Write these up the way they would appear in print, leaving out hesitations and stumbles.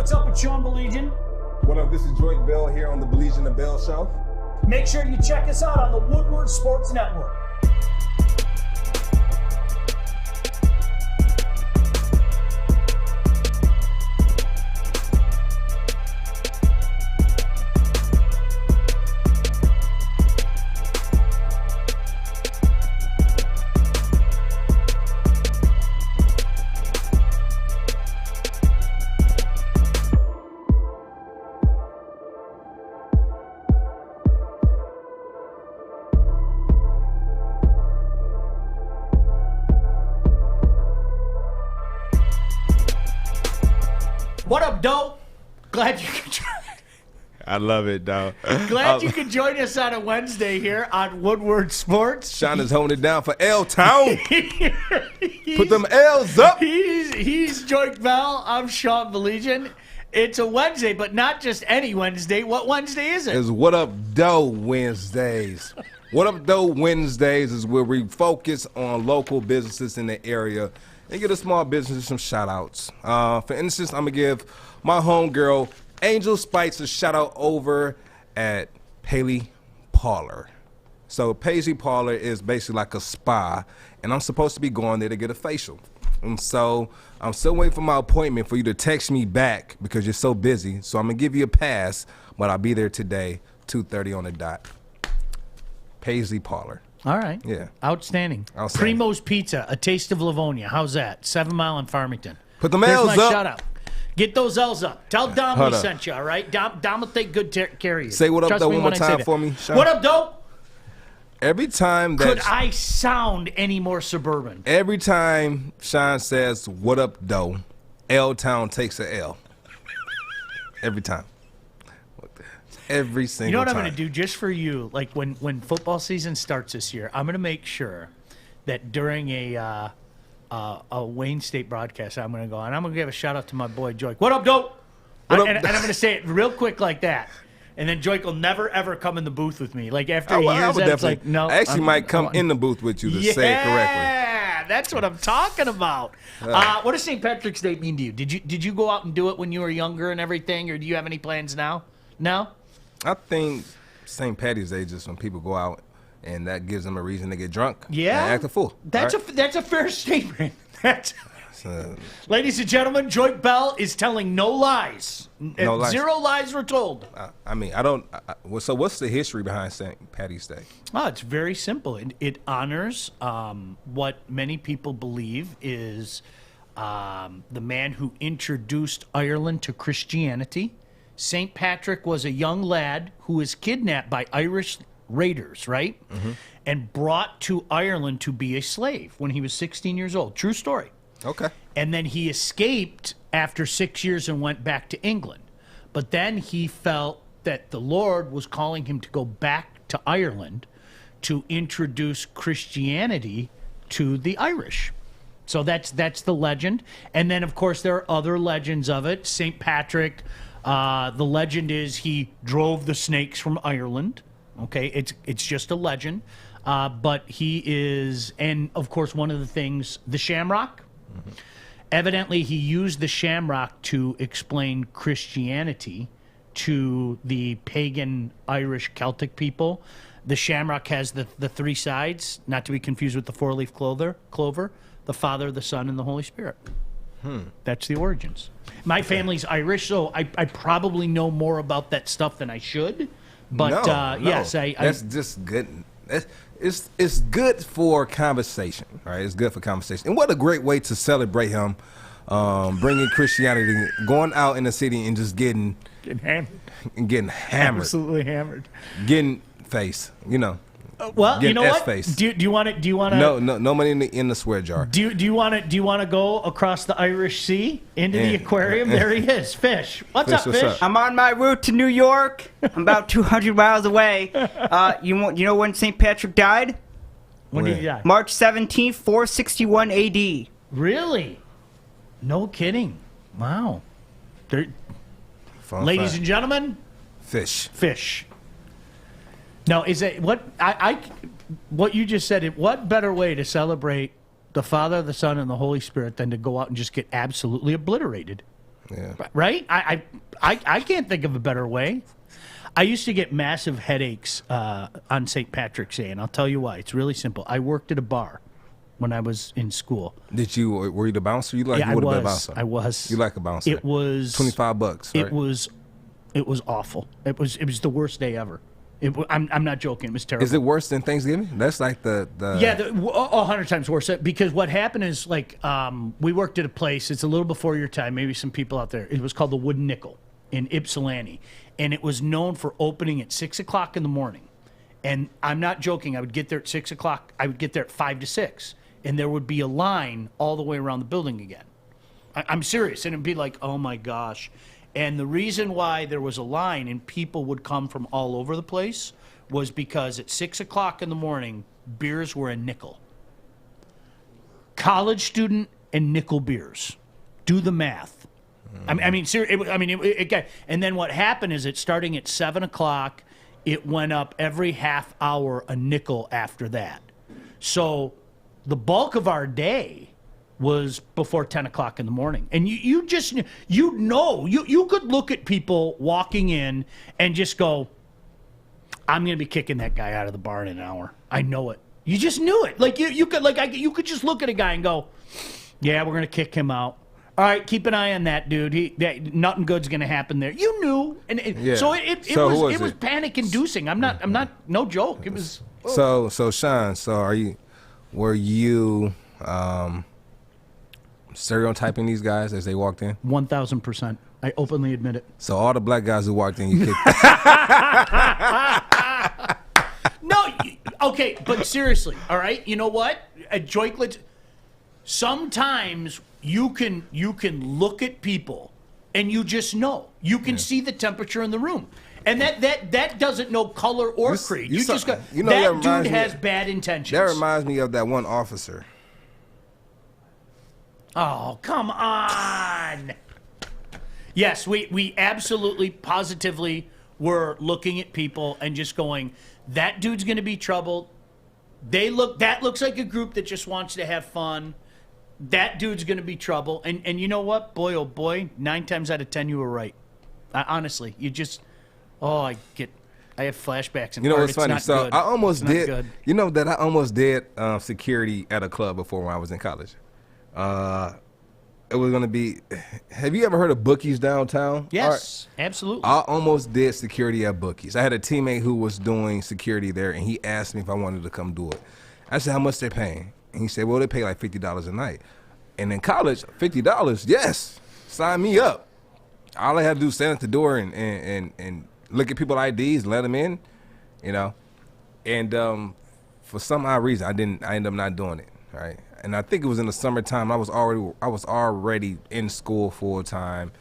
What's up, it's Sean Baligian. What up, this is Joique Bell here on the Baligian and Bell Show. Make sure you check us out on the Woodward Sports Network. What up, dope? Glad you could join. I love it, dog. Glad you could join us on a Wednesday here on Woodward Sports. Sean is holding it down for L-Town. Put them L's up. He's Joique Bell. I'm Sean Baligian. It's a Wednesday, but not just any Wednesday. What Wednesday is it? It's What Up Doe Wednesdays. What Up Doe Wednesdays is where we focus on local businesses in the area and give the small businesses some shout-outs. For instance, I'm going to give my homegirl, Angel Spites, a shout-out over at Paley Parlor. So Paisley Parlor is basically like a spa, and I'm supposed to be going there to get a facial. And so I'm still waiting for my appointment for you to text me back because you're so busy. So I'm going to give you a pass, but I'll be there today, 2:30 on the dot. Paisley Parlor. All right. Yeah. Outstanding. Outstanding. Primo's Pizza, a taste of Livonia. How's that? 7 Mile in Farmington. Put them There's L's my up. shout out. Get those L's up. Tell Dom Hold we up. sent you, all right? Dom will take good care of you. Say what up, Trust though, me one more when I say time that. for me, Sean. What up, dope? Every time Could that I sound any more suburban? every time Sean says "What up, Doe," L-Town takes a L. Every time. Every single time. You know what I'm going to do just for you? Like when football season starts this year, I'm going to make sure that during a Wayne State broadcast, I'm going to go and I'm going to give a shout out to my boy Joique. What up, dope? What up, and I'm going to say it real quick like that. And then Joique will never, ever come in the booth with me. Like after he hears that, it's like, no. I actually might come in the booth with you to say it correctly. Yeah, that's what I'm talking about. What does St. Patrick's Day mean to you? Did you go out and do it when you were younger and everything, or do you have any plans now? No? I think St. Patty's Day is just when people go out and that gives them a reason to get drunk. Yeah, and act a fool. That's right? a fair statement. Ladies and gentlemen, Joique Bell is telling no lies. No lies. 0 lies were told. I mean, I don't. So what's the history behind St. Patty's Day? Oh, it's very simple. It honors what many people believe is the man who introduced Ireland to Christianity. St. Patrick was a young lad who was kidnapped by Irish raiders, right? Mm-hmm. And brought to Ireland to be a slave when he was 16 years old. True story. Okay. And then he escaped after 6 years and went back to England. But then he felt that the Lord was calling him to go back to Ireland to introduce Christianity to the Irish. So that's the legend. And then, of course, there are other legends of it. St. Patrick, the legend is he drove the snakes from Ireland. Okay, it's just a legend. But he is, and of course, one of the things, the Shamrock. Mm-hmm. Evidently, he used the Shamrock to explain Christianity to the pagan Irish Celtic people. The Shamrock has the 3 sides, not to be confused with the 4-leaf clover, the Father, the Son, and the Holy Spirit. That's the origins. My family's Irish, so I probably know more about that stuff than I should. But no. yes, that's just good. It's good for conversation, right? It's good for conversation, and what a great way to celebrate him, bringing Christianity, going out in the city and just getting hammered, absolutely hammered, getting face, you know. Well, you know what? Face. Do you want to? No money in the swear jar. Do you want to go across the Irish Sea into the aquarium? There he is, Fish. What's up, Fish? I'm on my route to New York. I'm about 200 miles away. You know when St. Patrick died? When did he die? March 17th, 461 A.D. Really? No kidding. Wow. Ladies and gentlemen, Fish. No, is it what what you just said? What better way to celebrate the Father, the Son, and the Holy Spirit than to go out and just get absolutely obliterated? Yeah. Right? I can't think of a better way. I used to get massive headaches on St. Patrick's Day, and I'll tell you why. It's really simple. I worked at a bar when I was in school. Were you the bouncer? You would have been a bouncer. I was. You like a bouncer? It was $25. Right? It was awful. It was the worst day ever. I'm not joking. It was terrible. Is it worse than Thanksgiving? That's like the 100 times worse. Because what happened is we worked at a place. It's a little before your time. Maybe some people out there. It was called the Wooden Nickel in Ypsilanti, and it was known for opening at 6 o'clock in the morning. And I'm not joking. I would get there at 6 o'clock. I would get there at 5 to 6, and there would be a line all the way around the building again. I'm serious, and it'd be like, oh my gosh. And the reason why there was a line and people would come from all over the place was because at 6 o'clock in the morning, beers were a nickel. College student and nickel beers. Do the math. I mean, seriously. And then what happened is starting at 7 o'clock, it went up every half hour a nickel after that. So the bulk of our day was before 10 o'clock in the morning. And you could look at people walking in and just go, I'm going to be kicking that guy out of the bar in an hour. I know it. You just knew it. Like you could just look at a guy and go, yeah, we're going to kick him out. All right, keep an eye on that dude. Nothing good's going to happen there. You knew. And so it was panic inducing. I'm not no joke. It was So Sean, were you stereotyping these guys as they walked in? 1,000%. I openly admit it. So all the black guys who walked in, you kicked. No, okay, but seriously, all right. You know what? At Joique, sometimes you can look at people and you just know. You can see the temperature in the room. And that doesn't know color or creed. You just go, that dude has bad intentions. That reminds me of that one officer. Oh, come on. Yes, we absolutely, positively were looking at people and just going, that dude's going to be trouble. That looks like a group that just wants to have fun. That dude's going to be trouble. And you know what? Boy, oh boy, 9 times out of 10, you were right. Honestly, you just, I have flashbacks. And you know what's funny? Good. I almost did. Good. You know that I almost did security at a club before when I was in college. It was going to be, have you ever heard of Bookies downtown? Yes, absolutely. I almost did security at Bookies. I had a teammate who was doing security there, and he asked me if I wanted to come do it. I said, how much they paying? And he said, well, they pay like $50 a night. And in college, $50, yes, sign me up. All I had to do was stand at the door and look at people's IDs, let them in, you know. And for some odd reason, I ended up not doing it, right? And I think it was in the summertime. I was already in school full time,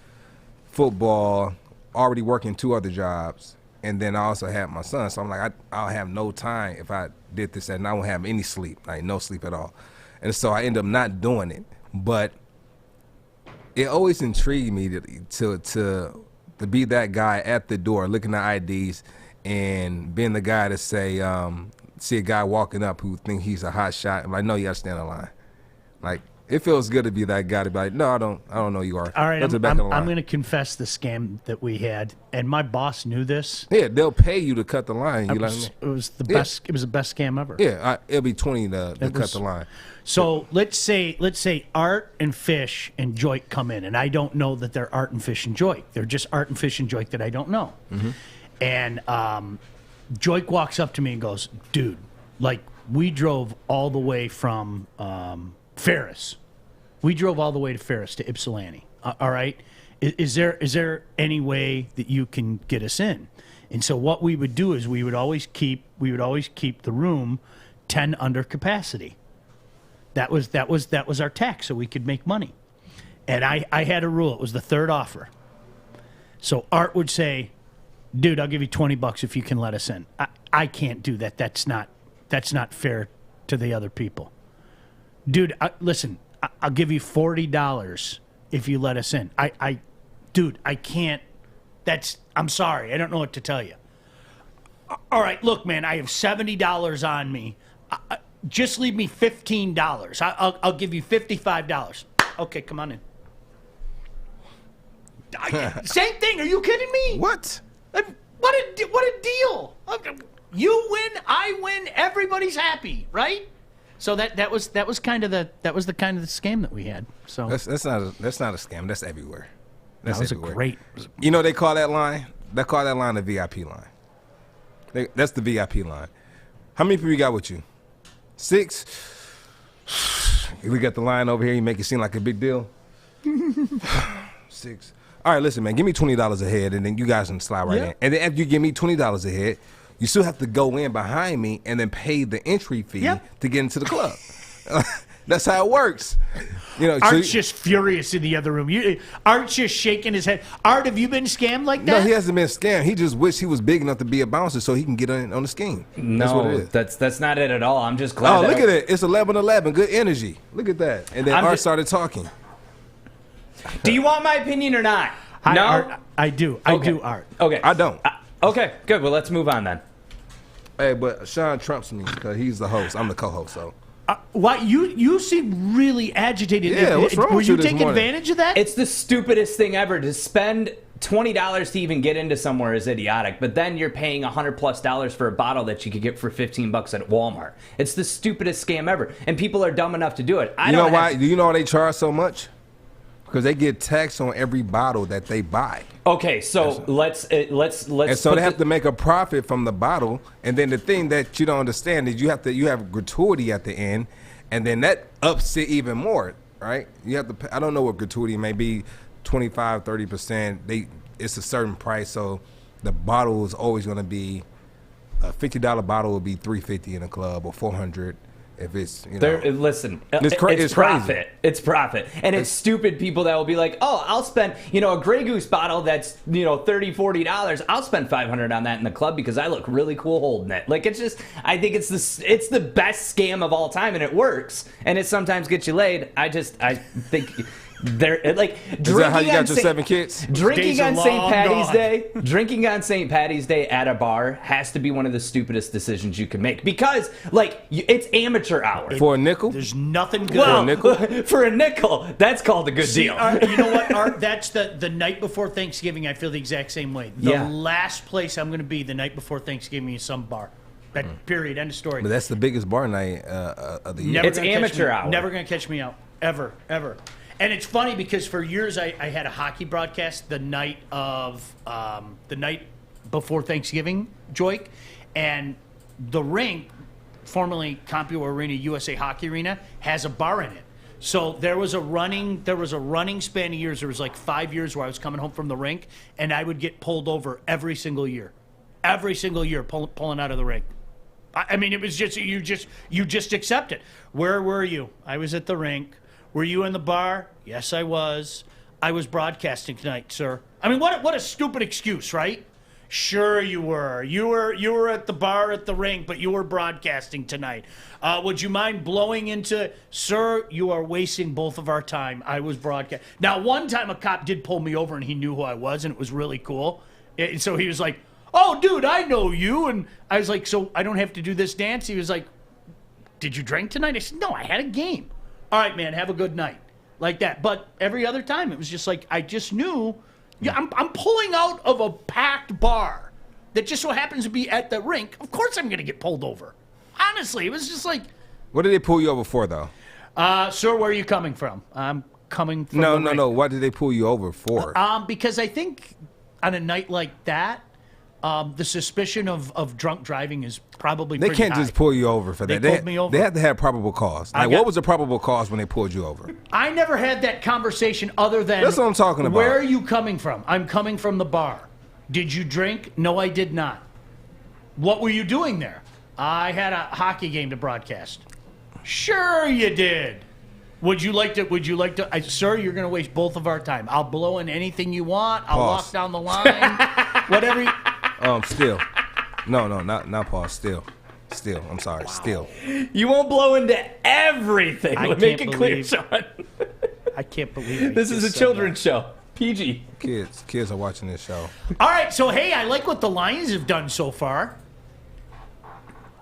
football, already working 2 other jobs, and then I also had my son. So I'm like, I'll have no time if I did this, and I won't have any sleep, like no sleep at all. And so I ended up not doing it. But it always intrigued me to be that guy at the door, looking at IDs, and being the guy to say, see a guy walking up who think he's a hot shot. I'm like, no, you got to stand in line. Like, it feels good to be that guy to be like, no, I don't know you are. All right, I'm going to confess the scam that we had, and my boss knew this. Yeah, they'll pay you to cut the line. It was the best. It was the best scam ever. Yeah, it'll be $20 to cut the line. So let's say Art and Fish and Joique come in, and I don't know that they're Art and Fish and Joique. They're just Art and Fish and Joique that I don't know. Mm-hmm. And Joique walks up to me and goes, dude, like, we drove all the way from Ferris. We drove all the way to Ferris, to Ypsilanti. All right? Is there any way that you can get us in? And so what we would do is we would always keep the room 10 under capacity. That was our tax, so we could make money. And I had a rule. It was the third offer. So Art would say, dude, I'll give you $20 if you can let us in. I can't do that. That's not fair to the other people. Dude, listen, I'll give you $40 if you let us in. Dude, I can't. I'm sorry. I don't know what to tell you. All right, look, man, I have $70 on me. Just leave me $15. I'll give you $55. Okay, come on in. Same thing. Are you kidding me? What? What a deal. You win, I win, everybody's happy, right? So that was kind of the scam that we had. So That's not a scam. That's everywhere. That's that was everywhere. a great. You know they call that line? They call that line the VIP line. That's the VIP line. How many people you got with you? 6. We got the line over here. You make it seem like a big deal. 6. All right, listen, man. Give me $20 a head, and then you guys can slide right in. And then after you give me $20 a head, you still have to go in behind me and then pay the entry fee to get into the club. That's how it works. You know, Art's just furious in the other room. Art's just shaking his head. Art, have you been scammed like that? No, he hasn't been scammed. He just wished he was big enough to be a bouncer so he can get on the scheme. That's what it is. That's not it at all. I'm just glad. Oh, look at it. It's 11-11. Good energy. Look at that. And then Art started talking. Do you want my opinion or not? No, Art, I do. I do, Art. Okay. I don't. Okay, good. Well, let's move on then. Hey, but Sean trumps me because he's the host. I'm the co-host, so. Why you seem really agitated? Yeah, what's wrong Were with you you this taking morning? advantage of that? It's the stupidest thing ever. To spend $20 to even get into somewhere is idiotic, but then you're paying $100+ for a bottle that you could get for $15 at Walmart. It's the stupidest scam ever, and people are dumb enough to do it. You know why? Do you know why they charge so much? Because they get taxed on every bottle that they buy. Okay, so let's. And so they have to make a profit from the bottle. And then the thing that you don't understand is you have gratuity at the end, and then that ups it even more, right? You have to pay, I don't know what gratuity may be, 25, 30%. It's a certain price, so the bottle is always going to be a $50 bottle will be $350 in a club or $400. If it's, you know, listen, it's profit. crazy. It's profit. And it's stupid people that will be like, oh, I'll spend, a Grey Goose bottle that's, $30, $40. I'll spend $500 on that in the club because I look really cool holding it. Like, it's just, I think it's the best scam of all time, and it works. And it sometimes gets you laid. I think they're like drinking. Is that how you got your 7 kids? Drinking on St. Patty's gone. Day. Drinking on St. Patty's Day at a bar has to be one of the stupidest decisions you can make because, it's amateur hour. For a nickel? There's nothing good. For a nickel? For a nickel, that's called a good deal. You know what, Art? That's the night before Thanksgiving. I feel the exact same way. The last place I'm going to be the night before Thanksgiving is some bar. Period. End of story. But that's the biggest bar night of the year. It's amateur hour. Never going to catch me out. Ever. And it's funny because for years I had a hockey broadcast the night before Thanksgiving, Joique, and the rink, formerly Compio Arena, USA Hockey Arena, has a bar in it. So there was a running span of years. There was like 5 years where I was coming home from the rink, and I would get pulled over every single year, pulling out of the rink. I mean, it was just you just accept it. Where were you? I was at the rink. Were you in the bar? Yes, I was. I was broadcasting tonight, sir. I mean, what a stupid excuse, right? Sure you were. You were at the bar at the rink, but you were broadcasting tonight. Would you mind blowing into, sir, you are wasting both of our time. I was broadcasting. Now, one time a cop did pull me over, and he knew who I was, and it was really cool. So he was like, oh, dude, I know you. And I was like, so I don't have to do this dance? He was like, did you drink tonight? I said, no, I had a game. All right, man, have a good night. Like that. But every other time, it was just like, I just knew, I'm pulling out of a packed bar that just so happens to be at the rink. Of course I'm going to get pulled over. Honestly, it was just like. What did they pull you over for, though? Sir, where are you coming from? I'm coming from No. What did they pull you over for? Because I think on a night like that, the suspicion of drunk driving is probably They pretty can't high. just pull you over for that. They pulled me over. They have to have probable cause. Like, what was the probable cause when they pulled you over? I never had that conversation other than. That's what I'm talking about. Where are you coming from? I'm coming from the bar. Did you drink? No, I did not. What were you doing there? I had a hockey game to broadcast. Sure you did. Would you like to, sir, you're going to waste both of our time. I'll blow in anything you want. I'll walk down the line. Whatever you. Still. No, not pause. Still. I'm sorry. Wow. Still. You won't blow into everything. I Let me make it can't clear, believe- Sean. I can't believe This is a children's show. PG. Kids are watching this show. All right, so hey, I like what the Lions have done so far.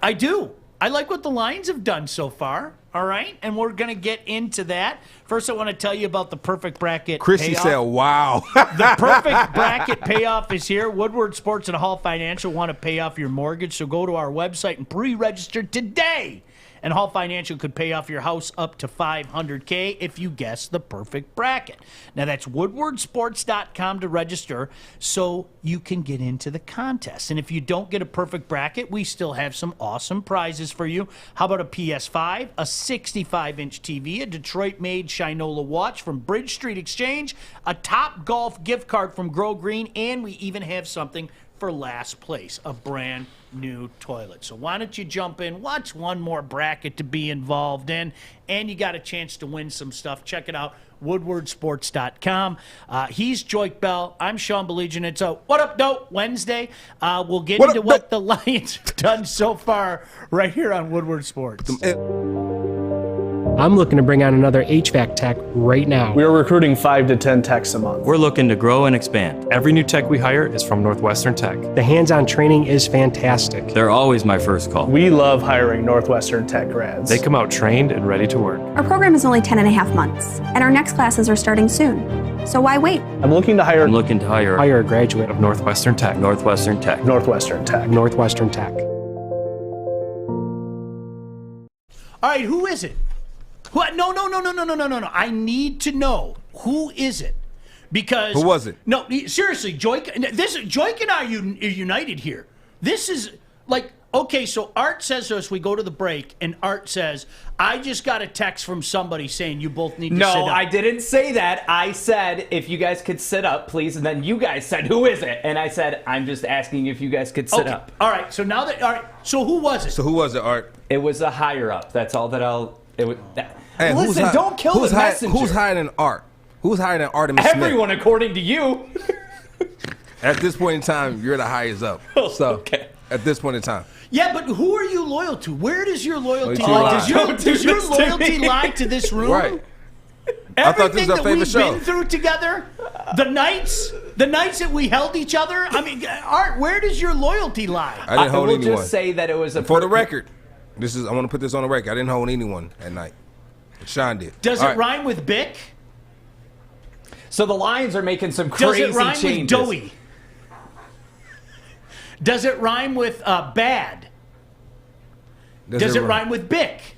I do. I like what the Lions have done so far. All right, and we're going to get into that. First, I want to tell you about the perfect bracket Chrissy payoff. said, wow. The perfect bracket payoff is here. Woodward Sports and Hall Financial want to pay off your mortgage, so go to our website and pre-register today. And Hall Financial could pay off your house up to $500K if you guess the perfect bracket. Now, that's woodwardsports.com to register so you can get into the contest. And if you don't get a perfect bracket, we still have some awesome prizes for you. How about a PS5, a 65-inch TV, a Detroit-made Shinola watch from Bridge Street Exchange, a Top Golf gift card from Grow Green, and we even have something for last place, a brand new toilet. So why don't you jump in, watch one more bracket to be involved in, and you got a chance to win some stuff. Check it out, woodwardsports.com. He's Joique Bell. I'm Sean Baligian. It's a What Up, Dope Wednesday. We'll get into what the Lions have done so far right here on Woodward Sports. I'm looking to bring on another HVAC tech right now. We are recruiting 5 to 10 techs a month. We're looking to grow and expand. Every new tech we hire is from Northwestern Tech. The hands-on training is fantastic. They're always my first call. We love hiring Northwestern Tech grads. They come out trained and ready to work. Our program is only 10 and a half months, and our next classes are starting soon. So why wait? I'm looking to hire Hire a graduate of Northwestern Tech. Northwestern Tech. Northwestern Tech. Northwestern Tech. All right, who is it? What? No. I need to know who is it, because Who was it? No, seriously, Joique. Joique and I are united here. This is like, okay. So Art says to us, we go to the break, and Art says, "I just got a text from somebody saying you both need to sit up." No, I didn't say that. I said if you guys could sit up, please, and then you guys said, "Who is it?" And I said, "I'm just asking if you guys could sit up." All right. So now that so who was it? So who was it, Art? It was a higher up. That's all that I'll. It was. Hey, Listen, don't kill the messenger. Who's hiding Art? Who's hiding Artemis Everyone, according to you. At this point in time, you're the highest up. So, okay. At this point in time. Yeah, but who are you loyal to? Where does your loyalty Loyalty lie? lie. Does your loyalty lie to this room? Right. I thought this Everything was our that favorite we've show. been through together, the nights that we held each other. I mean, Art, where does your loyalty lie? I didn't hold will anyone. just say that it was a. For the record, I want to put this on the record. I didn't hold anyone at night. Sean did. Does All it right. rhyme with Bick? So the Lions are making some Does crazy it rhyme changes. with Doughy? Does it rhyme with Bad? Does it rhyme with Bick?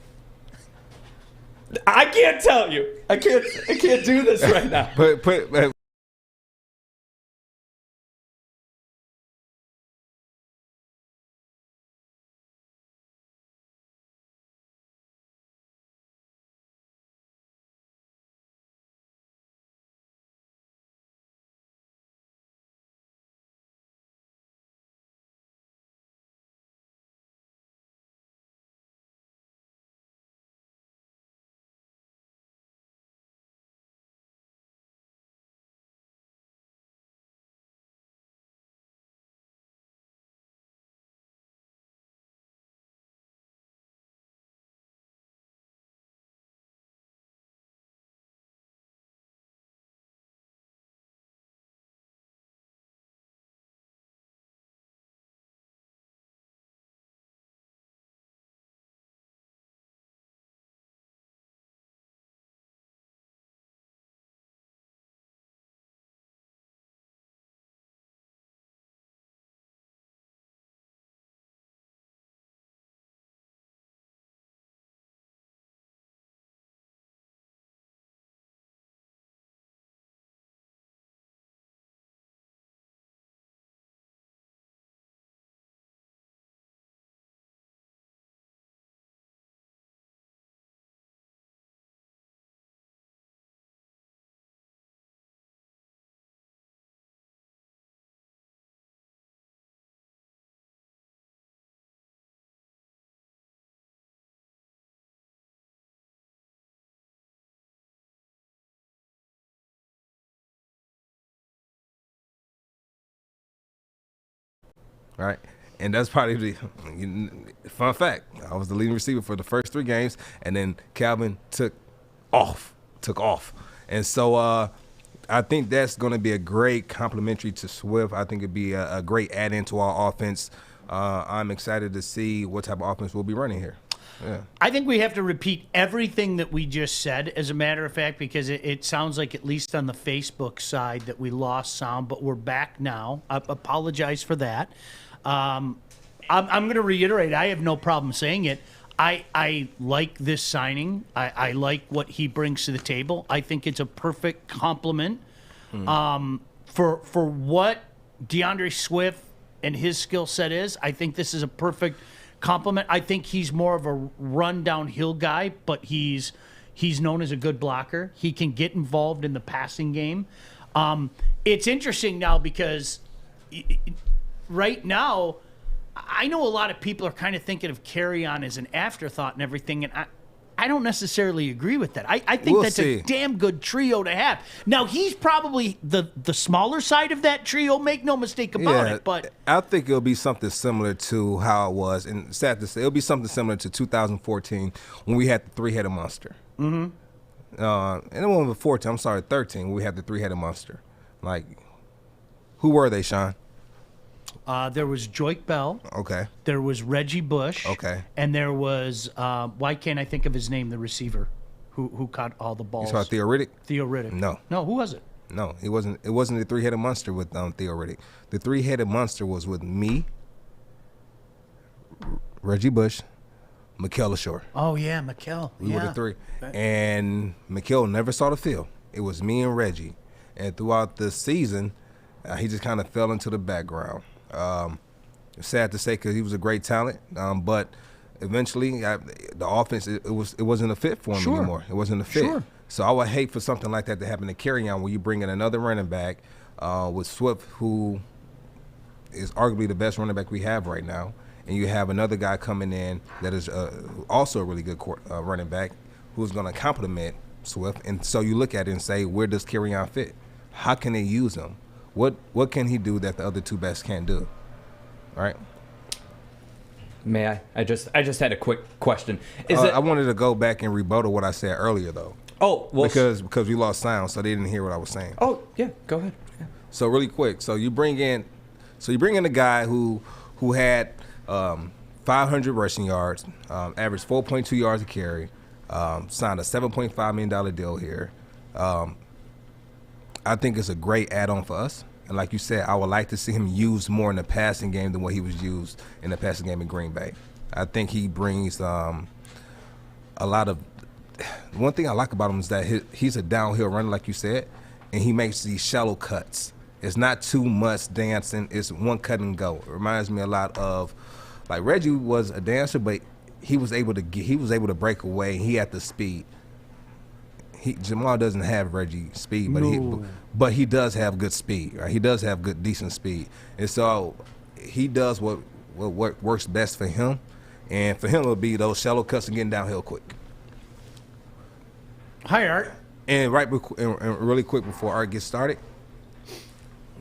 I can't tell you. I can't do this right now. Put Right. And that's probably the fun fact. I was the leading receiver for the first 3 games, and then Calvin took off. And so I think that's going to be a great complementary to Swift. I think it'd be a great add-in to our offense. I'm excited to see what type of offense we'll be running here. I think we have to repeat everything that we just said, as a matter of fact, because it sounds like, at least on the Facebook side, that we lost sound, but we're back now. I apologize for that. I'm going to reiterate, I have no problem saying it. I like this signing. I like what he brings to the table. I think it's a perfect complement for what DeAndre Swift and his skill set is. I think this is a perfect complement. I think he's more of a run downhill guy, but he's known as a good blocker. He can get involved in the passing game. It's interesting now because right now, I know a lot of people are kind of thinking of Kerryon as an afterthought and everything, and I don't necessarily agree with that. I think that's a damn good trio to have. Now, he's probably the smaller side of that trio, make no mistake about it. But I think it'll be something similar to how it was, and sad to say, it'll be something similar to 2014 when we had the three-headed monster. And it wasn't before 14, I'm sorry, 13, when we had the three-headed monster. Like, who were they, Sean? There was Joique Bell. Okay. There was Reggie Bush. Okay. And there was, why can't I think of his name, the receiver who caught all the balls? You saw Theo Riddick? Theo Riddick. No. No, who was it? No, it wasn't the three-headed monster with Theo Riddick. The three-headed monster was with me, Reggie Bush, Mikael Ashore. Oh, yeah, Mikael. We were the three. And Mikael never saw the field. It was me and Reggie. And throughout the season, he just kind of fell into the background. Sad to say because he was a great talent, but eventually the offense it wasn't a fit for him anymore. It wasn't a fit. Sure. So I would hate for something like that to happen to Kerryon, where you bring in another running back with Swift, who is arguably the best running back we have right now, and you have another guy coming in that is also a really good running back who's going to complement Swift. And so you look at it and say, where does Kerryon fit? How can they use him? What can he do that the other two best can't do? Right? May I? I just had a quick question. I wanted to go back and rebuttal what I said earlier, though. Oh, well, because we lost sound, so they didn't hear what I was saying. Oh, yeah, go ahead. Yeah. So really quick, you bring in a guy who had 500 rushing yards, averaged 4.2 yards a carry, signed a $7.5 million deal here. I think it's a great add-on for us. And like you said, I would like to see him used more in the passing game than what he was used in the passing game in Green Bay. I think he brings a lot of – one thing I like about him is that he's a downhill runner, like you said, and he makes these shallow cuts. It's not too much dancing. It's one cut and go. It reminds me a lot of – like Reggie was a dancer, but he was able to break away. He had the speed. Jamal doesn't have Reggie's speed, but he does have good speed. Right? He does have good, decent speed, and so he does what works best for him. And for him, it'll be those shallow cuts and getting downhill quick. Hi, Art. And really quick before Art gets started,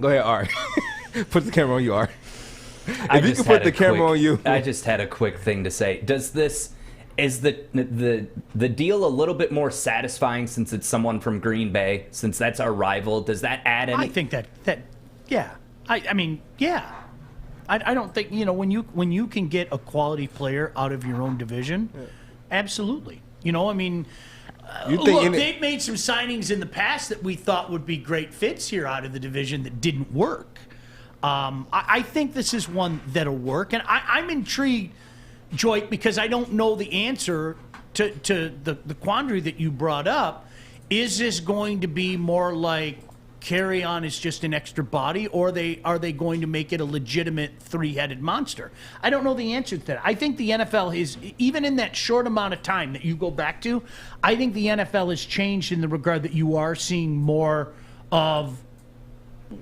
go ahead, Art. Put the camera on you, Art. If you can put the camera on you. I just had a quick thing to say. Is the deal a little bit more satisfying since it's someone from Green Bay, since that's our rival? Does that add any? I think that yeah. I mean, yeah. I don't think, when you can get a quality player out of your own division, absolutely. I mean, they've made some signings in the past that we thought would be great fits here out of the division that didn't work. I think this is one that'll work, and I'm intrigued, Joique, because I don't know the answer to the quandary that you brought up. Is this going to be more like Kerryon is just an extra body, or are they going to make it a legitimate three-headed monster? I don't know the answer to that. I think the NFL is, even in that short amount of time that you go back to, I think the NFL has changed in the regard that you are seeing more of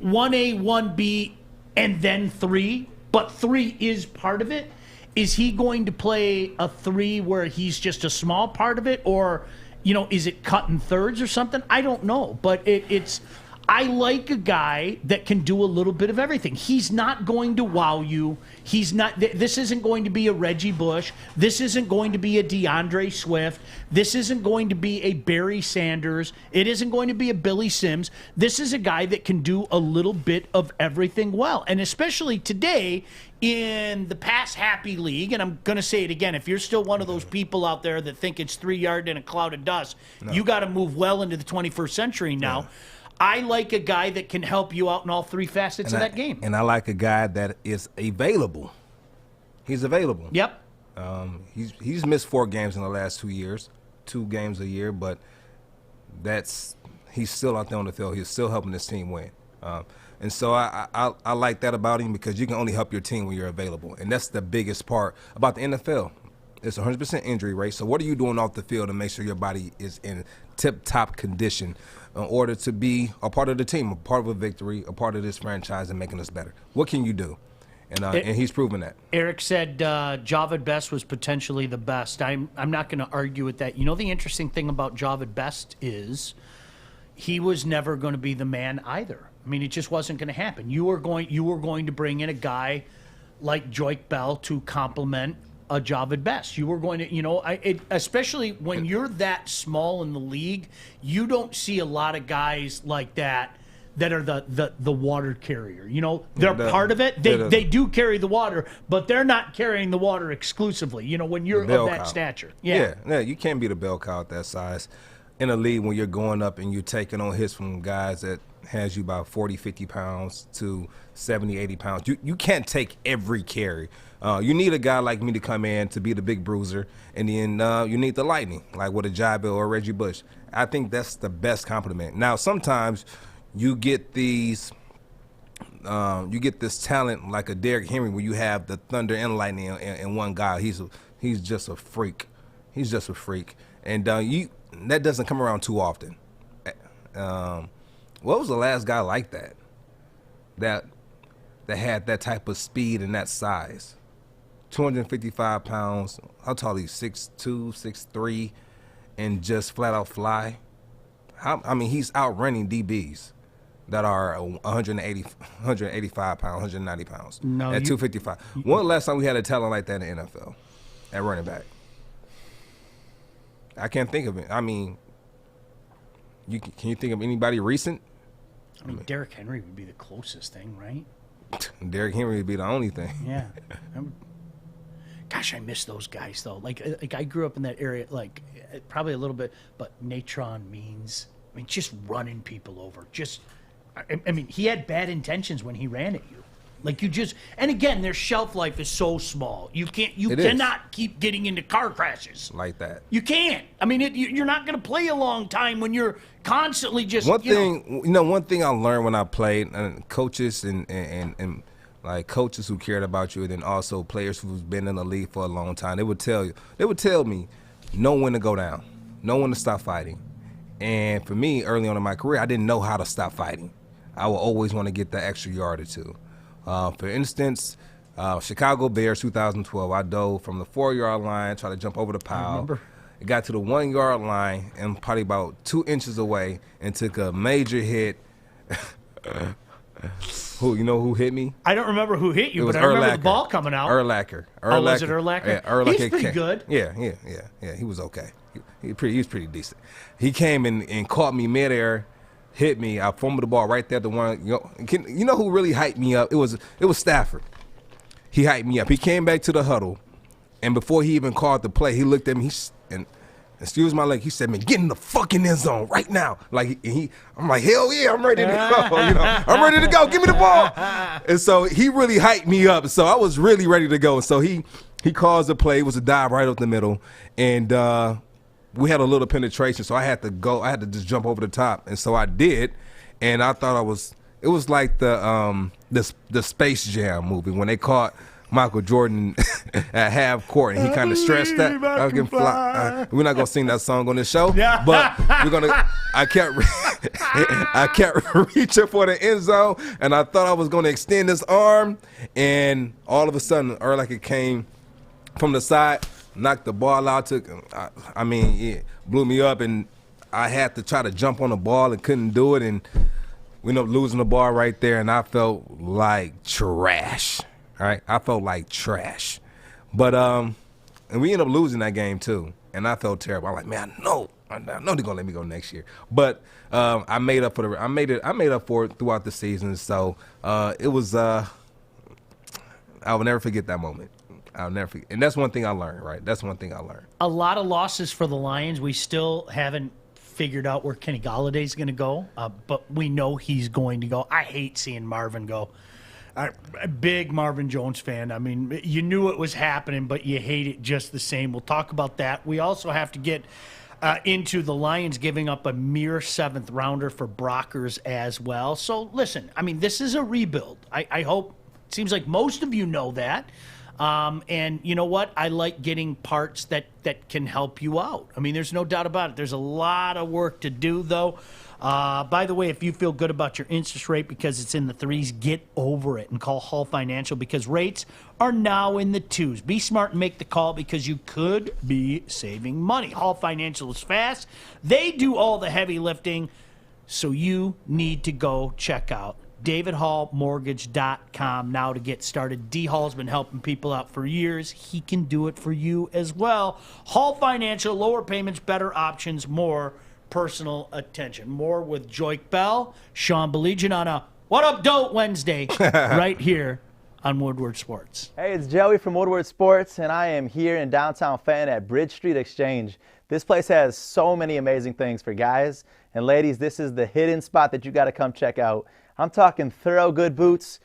1A, 1B, and then 3, but 3 is part of it. Is he going to play a 3 where he's just a small part of it, or, is it cut in thirds or something? I don't know, but it's. I like a guy that can do a little bit of everything. He's not going to wow you. He's not. This isn't going to be a Reggie Bush. This isn't going to be a DeAndre Swift. This isn't going to be a Barry Sanders. It isn't going to be a Billy Sims. This is a guy that can do a little bit of everything well. And especially today in the pass happy league, and I'm going to say it again, if you're still one of those people out there that think it's 3 yard in a cloud of dust, you got to move well into the 21st century now. Yeah. I like a guy that can help you out in all three facets of that game. And I like a guy that is available. He's available. Yep. He's missed 4 games in the last 2 years, 2 games a year, but he's still out there on the field. He's still helping his team win. And so I like that about him because you can only help your team when you're available. And that's the biggest part about the NFL. It's 100% injury rate. So what are you doing off the field to make sure your body is in tip-top condition in order to be a part of the team, a part of a victory, a part of this franchise and making us better? What can you do? And he's proven that. Eric said Javid Best was potentially the best. I'm not going to argue with that. You know, the interesting thing about Javid Best is he was never going to be the man either. I mean, it just wasn't going to happen. You were going to bring in a guy like Joique Bell to complement a Javid Best. You were going to, especially when you're that small in the league, you don't see a lot of guys like that are the water carrier. You know, they're part of it. They do carry the water, but they're not carrying the water exclusively. You know, when you're of that stature. Yeah, you can't be the bell cow at that size in a league when you're going up and you're taking on hits from guys that has you about 40, 50 pounds to 70, 80 pounds. You can't take every carry. You need a guy like me to come in to be the big bruiser, and then you need the lightning, like with a Jabil or Reggie Bush. I think that's the best compliment. Now, sometimes you get this talent like a Derrick Henry where you have the thunder and lightning in one guy. He's just a freak. He's just a freak, and that doesn't come around too often. What was the last guy like that had that type of speed and that size? 255 pounds. How tall is he? 6'2", 6'3", and just flat out fly. I mean, he's outrunning DBs that are 185 pounds, 190 pounds at 255. When was the last time we had a talent like that in the NFL at running back? I can't think of it. I mean, can you think of anybody recent? I mean, Derrick Henry would be the closest thing, right? Derrick Henry would be the only thing. Yeah. Gosh, I miss those guys though. Like I grew up in that area, like probably a little bit, but Natron Means. I mean, just running people over. I mean, he had bad intentions when he ran at you. Like and again, their shelf life is so small. You cannot keep getting into car crashes like that. You can't. I mean, you're not going to play a long time when you're constantly just. One thing I learned when I played, and coaches and like coaches who cared about you, and then also players who've been in the league for a long time, they would tell me, know when to go down, know when to stop fighting. And for me, early on in my career, I didn't know how to stop fighting. I would always want to get the extra yard or two. For instance, Chicago Bears 2012, I dove from the 4-yard line, tried to jump over the pile. It got to the 1-yard line and probably about 2 inches away and took a major hit. Who hit me? I don't remember who hit you, but I remember the ball coming out. Urlacher. Oh, was it Urlacher? Yeah, Urlacher. He's pretty good. Yeah. He was okay. He was pretty decent. He came and caught me midair, hit me. I fumbled the ball right there. The one, you know who really hyped me up? It was Stafford. He hyped me up. He came back to the huddle, and before he even called the play, he looked at me and excuse my language, he said, "Man, get in the fucking end zone right now!" I'm like, hell yeah, I'm ready to go. I'm ready to go. Give me the ball. And so he really hyped me up. So I was really ready to go. So he calls the play. It was a dive right up the middle, and we had a little penetration. So I had to go. I had to just jump over the top, and so I did. And I thought it was like the Space Jam movie when they caught Michael Jordan at half court and he kind of stretched that. We're not gonna sing that song on this show, but we're gonna. I kept reaching for the end zone, and I thought I was gonna extend this arm, and all of a sudden, it came from the side, knocked the ball out. It blew me up, and I had to try to jump on the ball and couldn't do it, and We ended up losing the ball right there, and I felt like trash. All right, I felt like trash. But and we ended up losing that game too, and I felt terrible. I'm like, man, I know they're gonna let me go next year. But I made up for I made up for it throughout the season. So it was. I will never forget that moment. I'll never forget. And that's one thing I learned, right? That's one thing I learned. A lot of losses for the Lions. We still haven't figured out where Kenny Galladay's going to go, but we know he's going to go. I hate seeing Marvin go. I'm a big Marvin Jones fan. I mean, you knew it was happening, but you hate it just the same. We'll talk about that. We also have to get into the Lions giving up a mere 7th rounder for Brockers as well. So, listen, I mean, this is a rebuild. I hope, it seems like most of you know that. And you know what? I like getting parts that can help you out. I mean, there's no doubt about it. There's a lot of work to do, though. By the way, if you feel good about your interest rate because it's in the 3s, get over it and call Hall Financial because rates are now in the 2s. Be smart and make the call because you could be saving money. Hall Financial is fast. They do all the heavy lifting, so you need to go check out DavidHallMortgage.com now to get started. D. Hall's been helping people out for years. He can do it for you as well. Hall Financial, lower payments, better options, more personal attention. More with Joique Bell, Sean Baligian on a What Up Dope Wednesday right here on Woodward Sports. Hey, it's Joey from Woodward Sports, and I am here in downtown Fenton at Bridge Street Exchange. This place has so many amazing things for guys and ladies. This is the hidden spot that you got to come check out. I'm talking thorough good boots,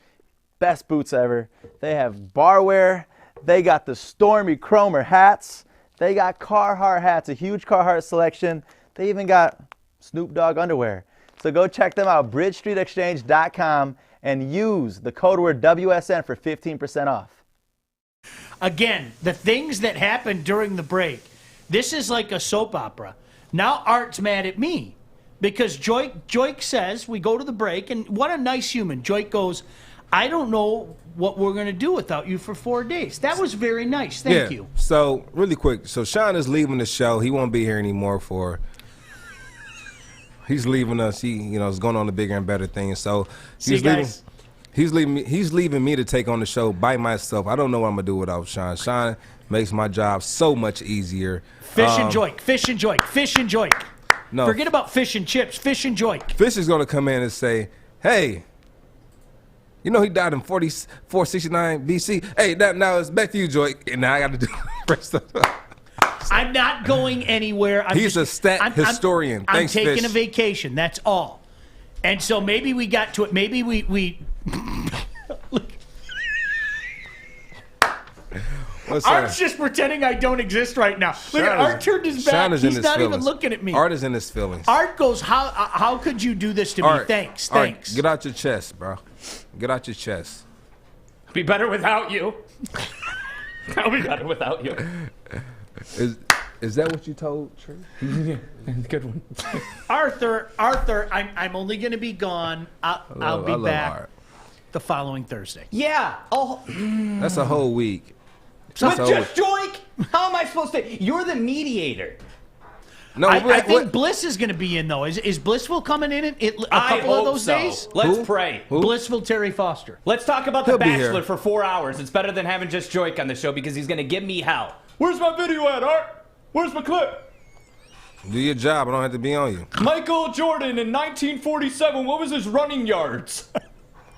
best boots ever. They have barware. They got the Stormy Cromer hats. They got Carhartt hats, a huge Carhartt selection. They even got Snoop Dogg underwear. So go check them out, bridgestreetexchange.com, and use the code word WSN for 15% off. Again, the things that happened during the break, this is like a soap opera. Now Art's mad at me. Because Joique says, we go to the break, and what a nice human. Joique goes, I don't know what we're going to do without you for 4 days. That was very nice. Thank you. So, really quick. So, Sean is leaving the show. He won't be here anymore he's leaving us. He, is going on to bigger and better things. So, he's leaving me to take on the show by myself. I don't know what I'm going to do without Sean. Sean makes my job so much easier. Fish and Joique. No. Forget about fish and chips. Fish and Joique. Fish is going to come in and say, hey, he died in 469 BC. Hey, now it's back to you, Joique. And now I got to do the rest of it. I'm not going anywhere. He's a stat historian. Thanks, I'm taking Fish. a vacation. That's all. And so maybe we got to it. Maybe we Art's just pretending I don't exist right now. Look at Art turned his back. He's not even looking at me. Art is in his feelings. Art goes, how could you do this to me? Thanks. Get out your chest, bro. Get out your chest. Be better without you. I'll be better without you. Is that what you told Trey? Yeah, good one. Arthur, I'm only going to be gone. I'll be back the following Thursday. Yeah. Oh, that's a whole week. With just Joique? How am I supposed to? You're the mediator. No, I think Bliss is going to be in, though. Is Blissville coming in a couple of those days? Let's pray. Blissville Terry Foster. Let's talk about The Bachelor for 4 hours. It's better than having just Joique on the show because he's going to give me hell. Where's my video at, Art? Where's my clip? Do your job. I don't have to be on you. Michael Jordan in 1947, what was his running yards?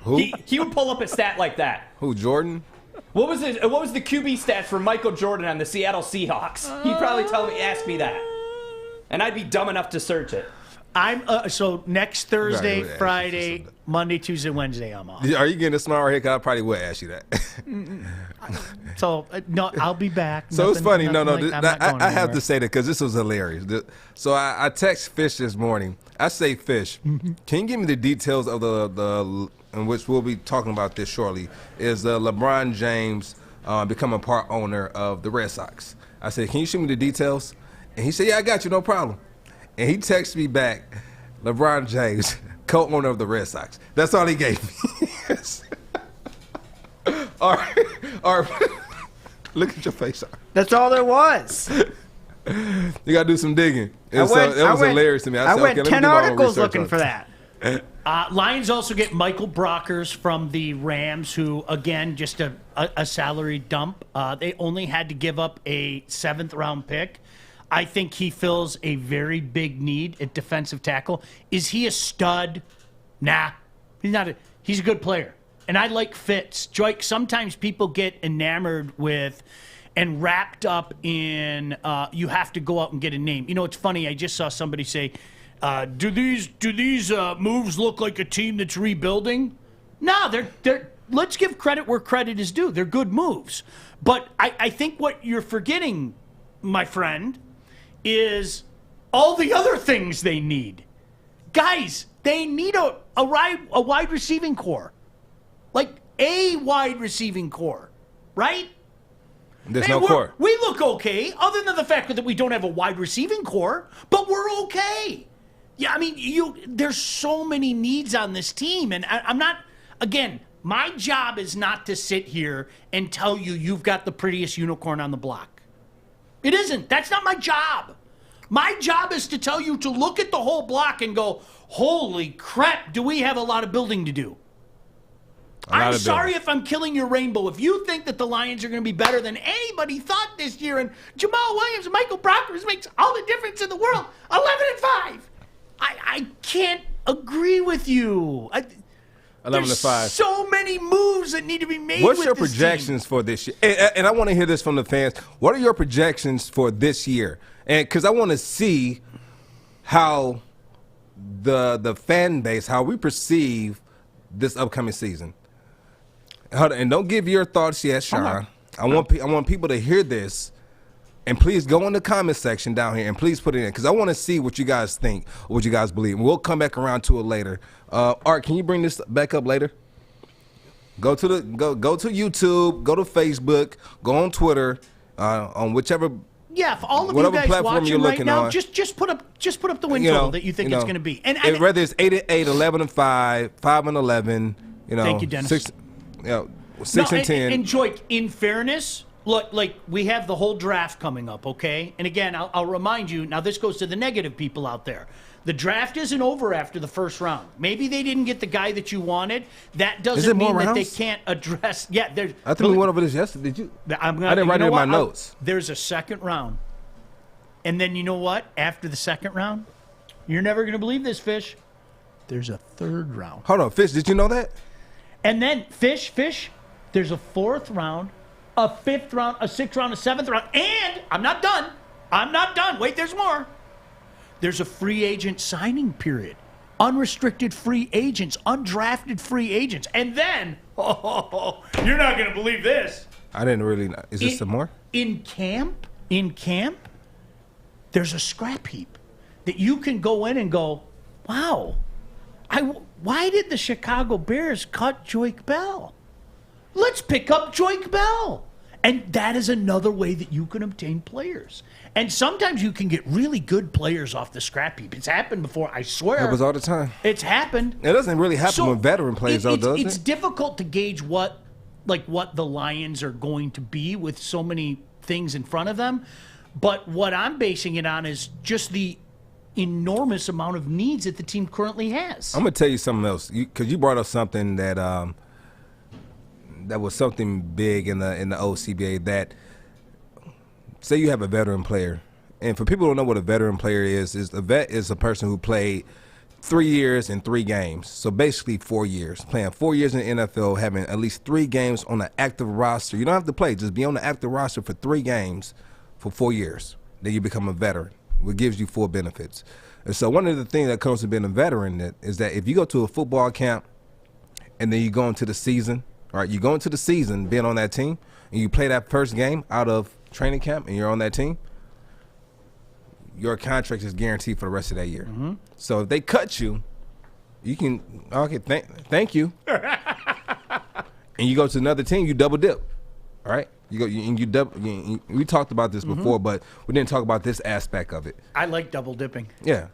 Who? He would pull up a stat like that. Who, Jordan? What was the QB stats for Michael Jordan on the Seattle Seahawks? He'd probably ask me that. And I'd be dumb enough to search it. So next Thursday, Friday, Monday, Tuesday, Wednesday, I'm off. Are you getting a smile right here? Because I probably would ask you that. So, no, I'll be back. So it's funny. I have to say that because this was hilarious. So I text Fish this morning. I say, Fish, can you give me the details of the in which we'll be talking about this shortly, is LeBron James becoming part owner of the Red Sox. I said, can you show me the details? And he said, yeah, I got you, no problem. And he texted me back, LeBron James, co-owner of the Red Sox. That's all he gave me. All right. Look at your face. That's all there was. You got to do some digging. It was hilarious to me. I went 10 articles looking for that. Lions also get Michael Brockers from the Rams, who, again, just a salary dump. They only had to give up a 7th-round pick. I think he fills a very big need at defensive tackle. Is he a stud? Nah, he's not. He's a good player. And I like fits. Joique, sometimes people get enamored with and wrapped up in you have to go out and get a name. You know, it's funny. I just saw somebody say, do these moves look like a team that's rebuilding? No, they're let's give credit where credit is due. They're good moves. But I think what you're forgetting, my friend, is all the other things they need. Guys, they need a wide receiving core. Like a wide receiving core, right? There's no core. We look okay, other than the fact that we don't have a wide receiving core, but we're okay. Yeah, I mean, there's so many needs on this team, and I'm not, again, my job is not to sit here and tell you you've got the prettiest unicorn on the block. It isn't. That's not my job. My job is to tell you to look at the whole block and go, holy crap, do we have a lot of building to do? I'm sorry if I'm killing your rainbow. If you think that the Lions are going to be better than anybody thought this year, and Jamal Williams and Michael Brockers makes all the difference in the world, 11-5. I can't agree with you. 11-5. So many moves that need to be made. What's with your this projections team for this year? And I want to hear this from the fans. What are your projections for this year? And because I want to see how the fan base, how we perceive this upcoming season. And don't give your thoughts yet, Sean. I want people to hear this. And please go in the comment section down here and please put it in, because I want to see what you guys think, what you guys believe. And we'll come back around to it later. Art, can you bring this back up later? Go to YouTube, go to Facebook, go on Twitter, on whichever. Yeah, for all of whatever you guys platform watching you're right looking now, on, just put up the win total that you think it's going to be. And whether it's 8-8, 11-5, 5-11, thank you, Dennis. 6 and 10. And Joique, in fairness, look, like we have the whole draft coming up, okay? And again, I'll remind you, now this goes to the negative people out there. The draft isn't over after the first round. Maybe they didn't get the guy that you wanted. That doesn't mean that they can't address. Yeah, there's. I think we went over this yesterday. Did you? I didn't write it in my notes. There's a second round. And then you know what? After the second round, you're never going to believe this, Fish. There's a third round. Hold on, Fish, did you know that? And then, Fish, there's a 4th round, a 5th round, a 6th round, a 7th round, and I'm not done. Wait, there's more. There's a free agent signing period. Unrestricted free agents, undrafted free agents. And then, you're not going to believe this. I didn't really know. Is this some more? In camp, there's a scrap heap that you can go in and go, wow, why did the Chicago Bears cut Joique Bell? Let's pick up Joique Bell. And that is another way that you can obtain players. And sometimes you can get really good players off the scrap heap. It's happened before, I swear. It was all the time. It's happened. It doesn't really happen with veteran players, though, does it? It's difficult to gauge what the Lions are going to be with so many things in front of them. But what I'm basing it on is just the enormous amount of needs that the team currently has. I'm going to tell you something else, because you brought up something that that was something big in the OCBA, that say you have a veteran player, and for people who don't know what a veteran player is a vet is a person who played 3 years and 3 games. So basically 4 years, playing 4 years in the NFL, having at least 3 games on the active roster. You don't have to play, just be on the active roster for 3 games for 4 years. Then you become a veteran, which gives you full benefits. And so one of the things that comes to being a veteran is that if you go to a football camp and then you go into the season, all right, you go into the season being on that team, and you play that first game out of training camp, and you're on that team, your contract is guaranteed for the rest of that year. Mm-hmm. So if they cut you, you can thank you, and you go to another team, you double dip, all right? We talked about this before, but we didn't talk about this aspect of it. I like double dipping. Yeah.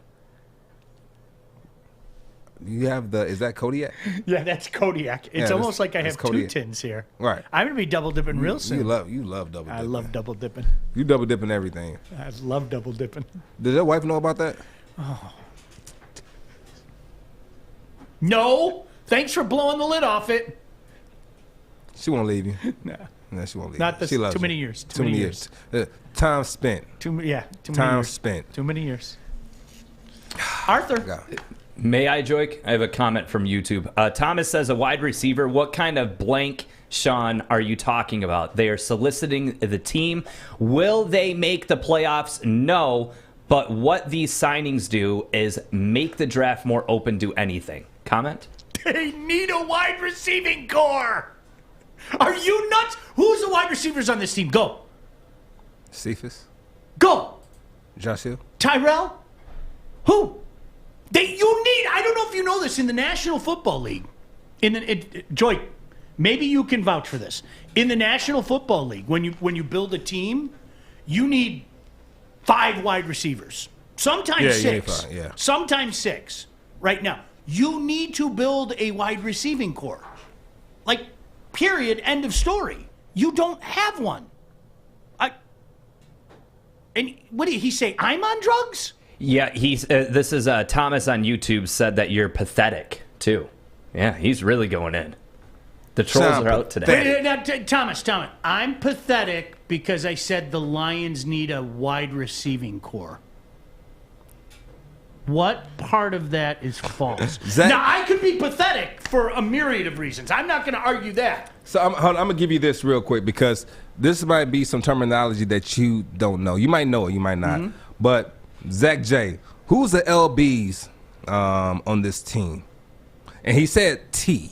You have is that Kodiak? Yeah, that's Kodiak. It's almost like I have Kodiak. 2 tins here. Right. I'm going to be double dipping real soon. You love double dipping. I love double dipping. You double dipping everything. I love double dipping. Does your wife know about that? Oh. No. Thanks for blowing the lid off it. She won't leave you. Nah. No, she won't leave Not you. this. She loves Too you. many years. Too many years. Time spent. Too many Time years. spent. Too many years. Arthur. Yeah. May I, Joique? I have a comment from YouTube. Thomas says, a wide receiver. What kind of blank, Sean, are you talking about? They are soliciting the team. Will they make the playoffs? No. But what these signings do is make the draft more open to anything. Comment? They need a wide receiving core. Are you nuts? Who's the wide receivers on this team? Go. Cephas. Go. Josh Hill. Tyrell. Who? I don't know if you know this, in the National Football League, Joique, maybe you can vouch for this. In the National Football League, when you build a team, you need 5 wide receivers. Sometimes 6. Yeah. Sometimes 6. Right now, you need to build a wide receiving core. Like, period, end of story. You don't have one. And what did he say? I'm on drugs? Yeah, this is Thomas on YouTube said that you're pathetic, too. Yeah, he's really going in. The trolls are out today. Now, Thomas, I'm pathetic because I said the Lions need a wide receiving core. What part of that is false? Now, I could be pathetic for a myriad of reasons. I'm not going to argue that. So I'm going to give you this real quick because this might be some terminology that you don't know. You might know it, you might not. Mm-hmm. But Zach J, who's the LBs on this team? And he said T,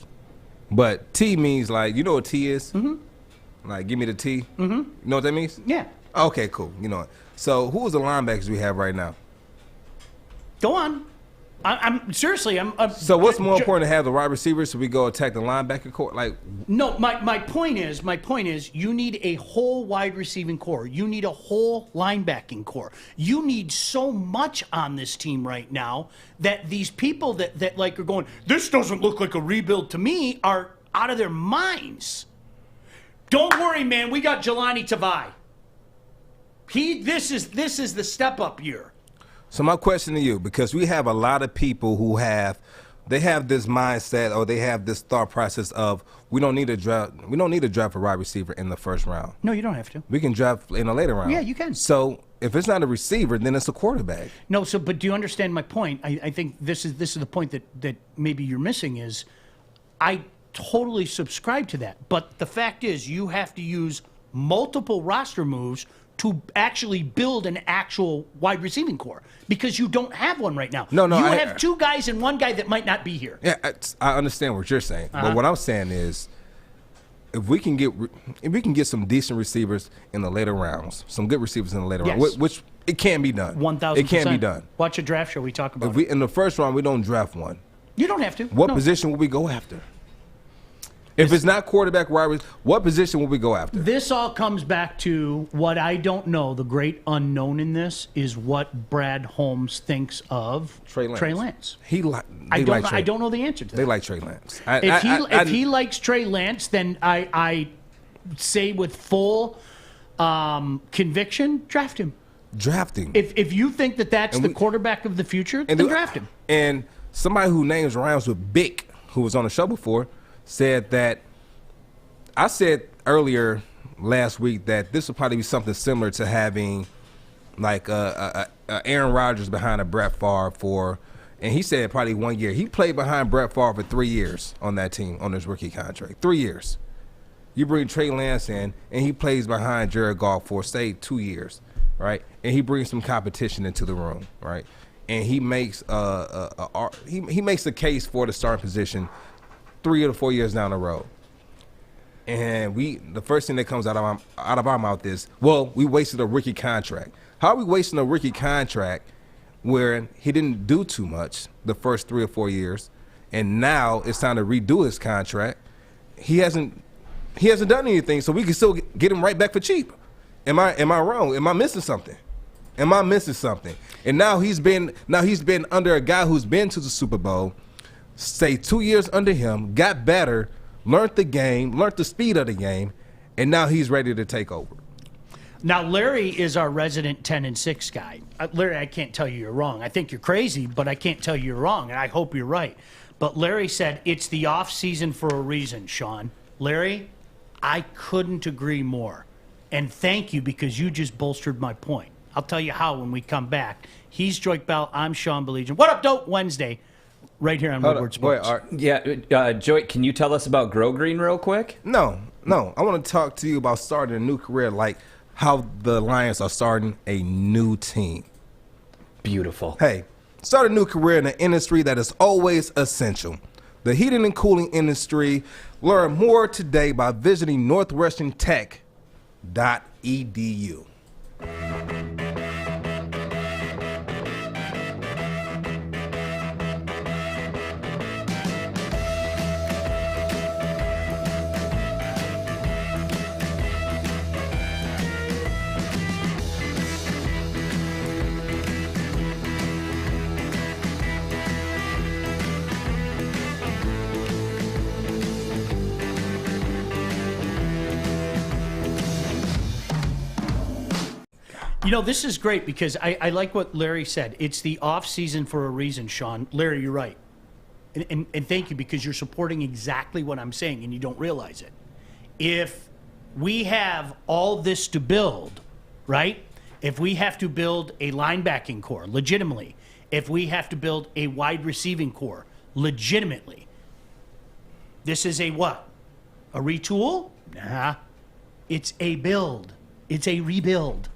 but T means like, you know what T is? Mm-hmm. Like, give me the T. Mm-hmm. You know what that means? Yeah. Okay, cool. You know it. So who's the linebackers we have right now? Go on. I'm seriously. So what's more important to have the wide receivers so we go attack the linebacker core? Like, no, my point is you need a whole wide receiving core. You need a whole linebacking core. You need so much on this team right now that these people that like are going, this doesn't look like a rebuild to me, are out of their minds. Don't worry, man. We got Jelani Tavai. This is the step up year. So my question to you, because we have a lot of people who have this mindset or they have this thought process of we don't need to draft a wide receiver in the first round. No, you don't have to. We can draft in a later round. Yeah, you can. So if it's not a receiver, then it's a quarterback. No, but do you understand my point? I think this is the point that maybe you're missing is I totally subscribe to that. But the fact is you have to use multiple roster moves to actually build an actual wide receiving core because you don't have one right now. No, you have 2 guys and 1 guy that might not be here. Yeah, I understand what you're saying, but what I'm saying is, if we can get some decent receivers in the later rounds, some good receivers in the later rounds, which it can be done. 1,000%. It can be done. Watch a draft show. We talk about it. In the first round, we don't draft one. You don't have to. What position will we go after? If it's not quarterback, what position will we go after? This all comes back to what I don't know. The great unknown in this is what Brad Holmes thinks of Trey Lance. I don't know the answer to that. They like Trey Lance. If he likes Trey Lance, then I say with full conviction, draft him. Draft him. If you think that's the quarterback of the future, then draft him. And somebody who names rhymes with Bick, who was on the show before, said that I said earlier last week that this would probably be something similar to having like a Aaron Rodgers behind a Brett Favre and he said probably 1 year. He played behind Brett Favre for 3 years on that team on his rookie contract. 3 years. You bring Trey Lance in and he plays behind Jared Goff for say 2 years, right? And he brings some competition into the room, right? And he makes he makes a case for the starting position 3 or 4 years down the road, and the first thing that comes out of our mouth is, well, we wasted a rookie contract. How are we wasting a rookie contract where he didn't do too much the first 3 or 4 years, and now it's time to redo his contract? He hasn't done anything, so we can still get him right back for cheap. Am I wrong? Am I missing something? And now he's been under a guy who's been to the Super Bowl. Say 2 years under him, got better, learned the game, learned the speed of the game, and now he's ready to take over. Now, Larry is our resident 10-6 guy. Larry, I can't tell you you're wrong. I think you're crazy, but I can't tell you you're wrong, and I hope you're right. But Larry said it's the off season for a reason, Sean. Larry, I couldn't agree more. And thank you, because you just bolstered my point. I'll tell you how when we come back. He's Joique Bell. I'm Sean Baligian. What up, Dope? Wednesday, right here on Woodward Sports. Joique, can you tell us about Grow Green real quick? No. I want to talk to you about starting a new career, like how the Lions are starting a new team. Beautiful. Hey, start a new career in an industry that is always essential. The heating and cooling industry. Learn more today by visiting northwesterntech.edu. You know, this is great because I like what Larry said. It's the off season for a reason, Sean. Larry, you're right. And thank you, because you're supporting exactly what I'm saying and you don't realize it. If we have all this to build, right? If we have to build a linebacking core legitimately, if we have to build a wide receiving core legitimately, this is a what? A retool? Nah. It's a build. It's a rebuild.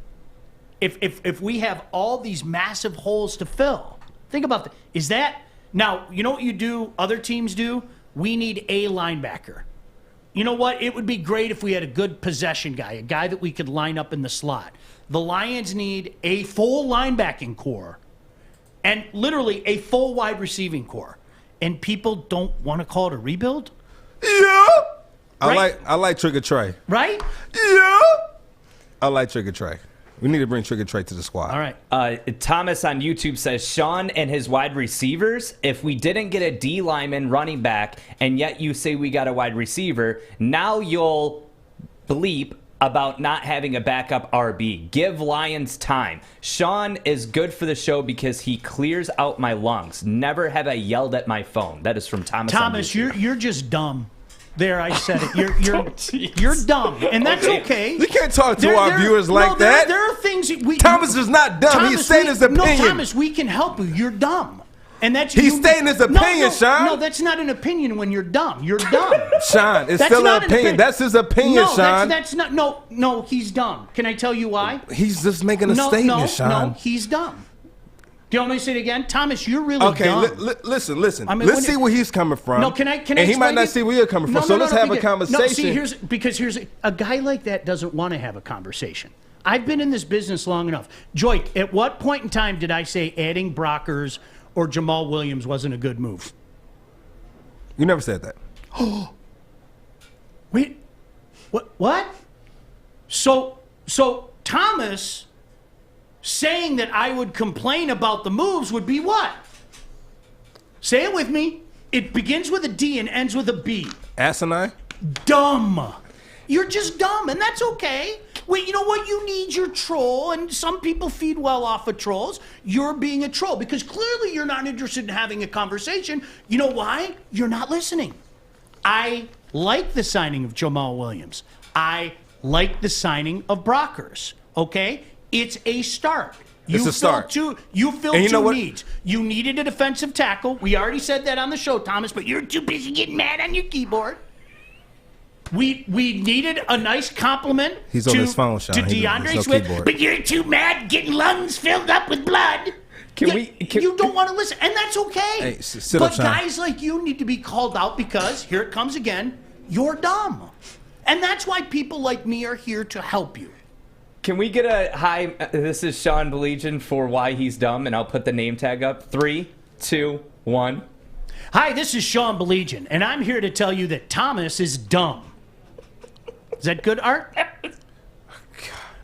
If we have all these massive holes to fill, think about that. Is that, now, you know what you do, other teams do? We need a linebacker. You know what? It would be great if we had a good possession guy, a guy that we could line up in the slot. The Lions need a full linebacking core and literally a full wide receiving core. And people don't want to call it a rebuild? Yeah. Right? I like Trigger Trey. Right? Yeah. I like Trigger Trey. We need to bring Trigger Trey to the squad. All right. Thomas on YouTube says, Sean and his wide receivers, if we didn't get a D lineman running back and yet you say we got a wide receiver, now you'll bleep about not having a backup RB. Give Lions time. Sean is good for the show because he clears out my lungs. Never have I yelled at my phone. That is from Thomas. Thomas, you're just dumb. There, I said it. You're dumb, and that's okay. You can't talk to our viewers like that. There are things Thomas is not dumb. Thomas, He's saying his opinion. No, Thomas, we can help you. You're dumb, and that's he's stating his opinion, Sean. No, that's not an opinion when you're dumb. You're dumb, Sean. It's still an opinion. That's his opinion, Sean. That's not. No, he's dumb. Can I tell you why? He's just making a statement, Sean. No, he's dumb. Do you want me to say it again? Thomas, you're really dumb. Okay, listen. I mean, let's see where he's coming from. No, can I and he might not see where you're coming from, so let's have a conversation. No, see, here's a guy like that doesn't want to have a conversation. I've been in this business long enough. Joique, at what point in time did I say adding Brockers or Jamal Williams wasn't a good move? You never said that. Wait, what? So Thomas saying that I would complain about the moves would be what? Say it with me. It begins with a D and ends with a B. Asinine? Dumb. You're just dumb, and that's okay. Wait, you know what? You need your troll, and some people feed well off of trolls. You're being a troll because clearly you're not interested in having a conversation. You know why? You're not listening. I like the signing of Jamal Williams. I like the signing of Brockers, okay? It's a start. It's a start. You filled two needs. You needed a defensive tackle. We already said that on the show, Thomas, but you're too busy getting mad on your keyboard. We needed a nice compliment He's on his phone, Sean. to DeAndre Swift, keyboard. but you're too mad getting lungs filled up with blood. You don't want to listen, and that's okay. Hey, sit but up, Sean. guys like you need to be called out because, here it comes again, you're dumb. And that's why people like me are here to help you. Can we get a hi? This is Sean Baligian for Why He's Dumb, and I'll put the name tag up. 3, 2, 1. Hi, this is Sean Baligian, and I'm here to tell you that Thomas is dumb. Is that good, Art?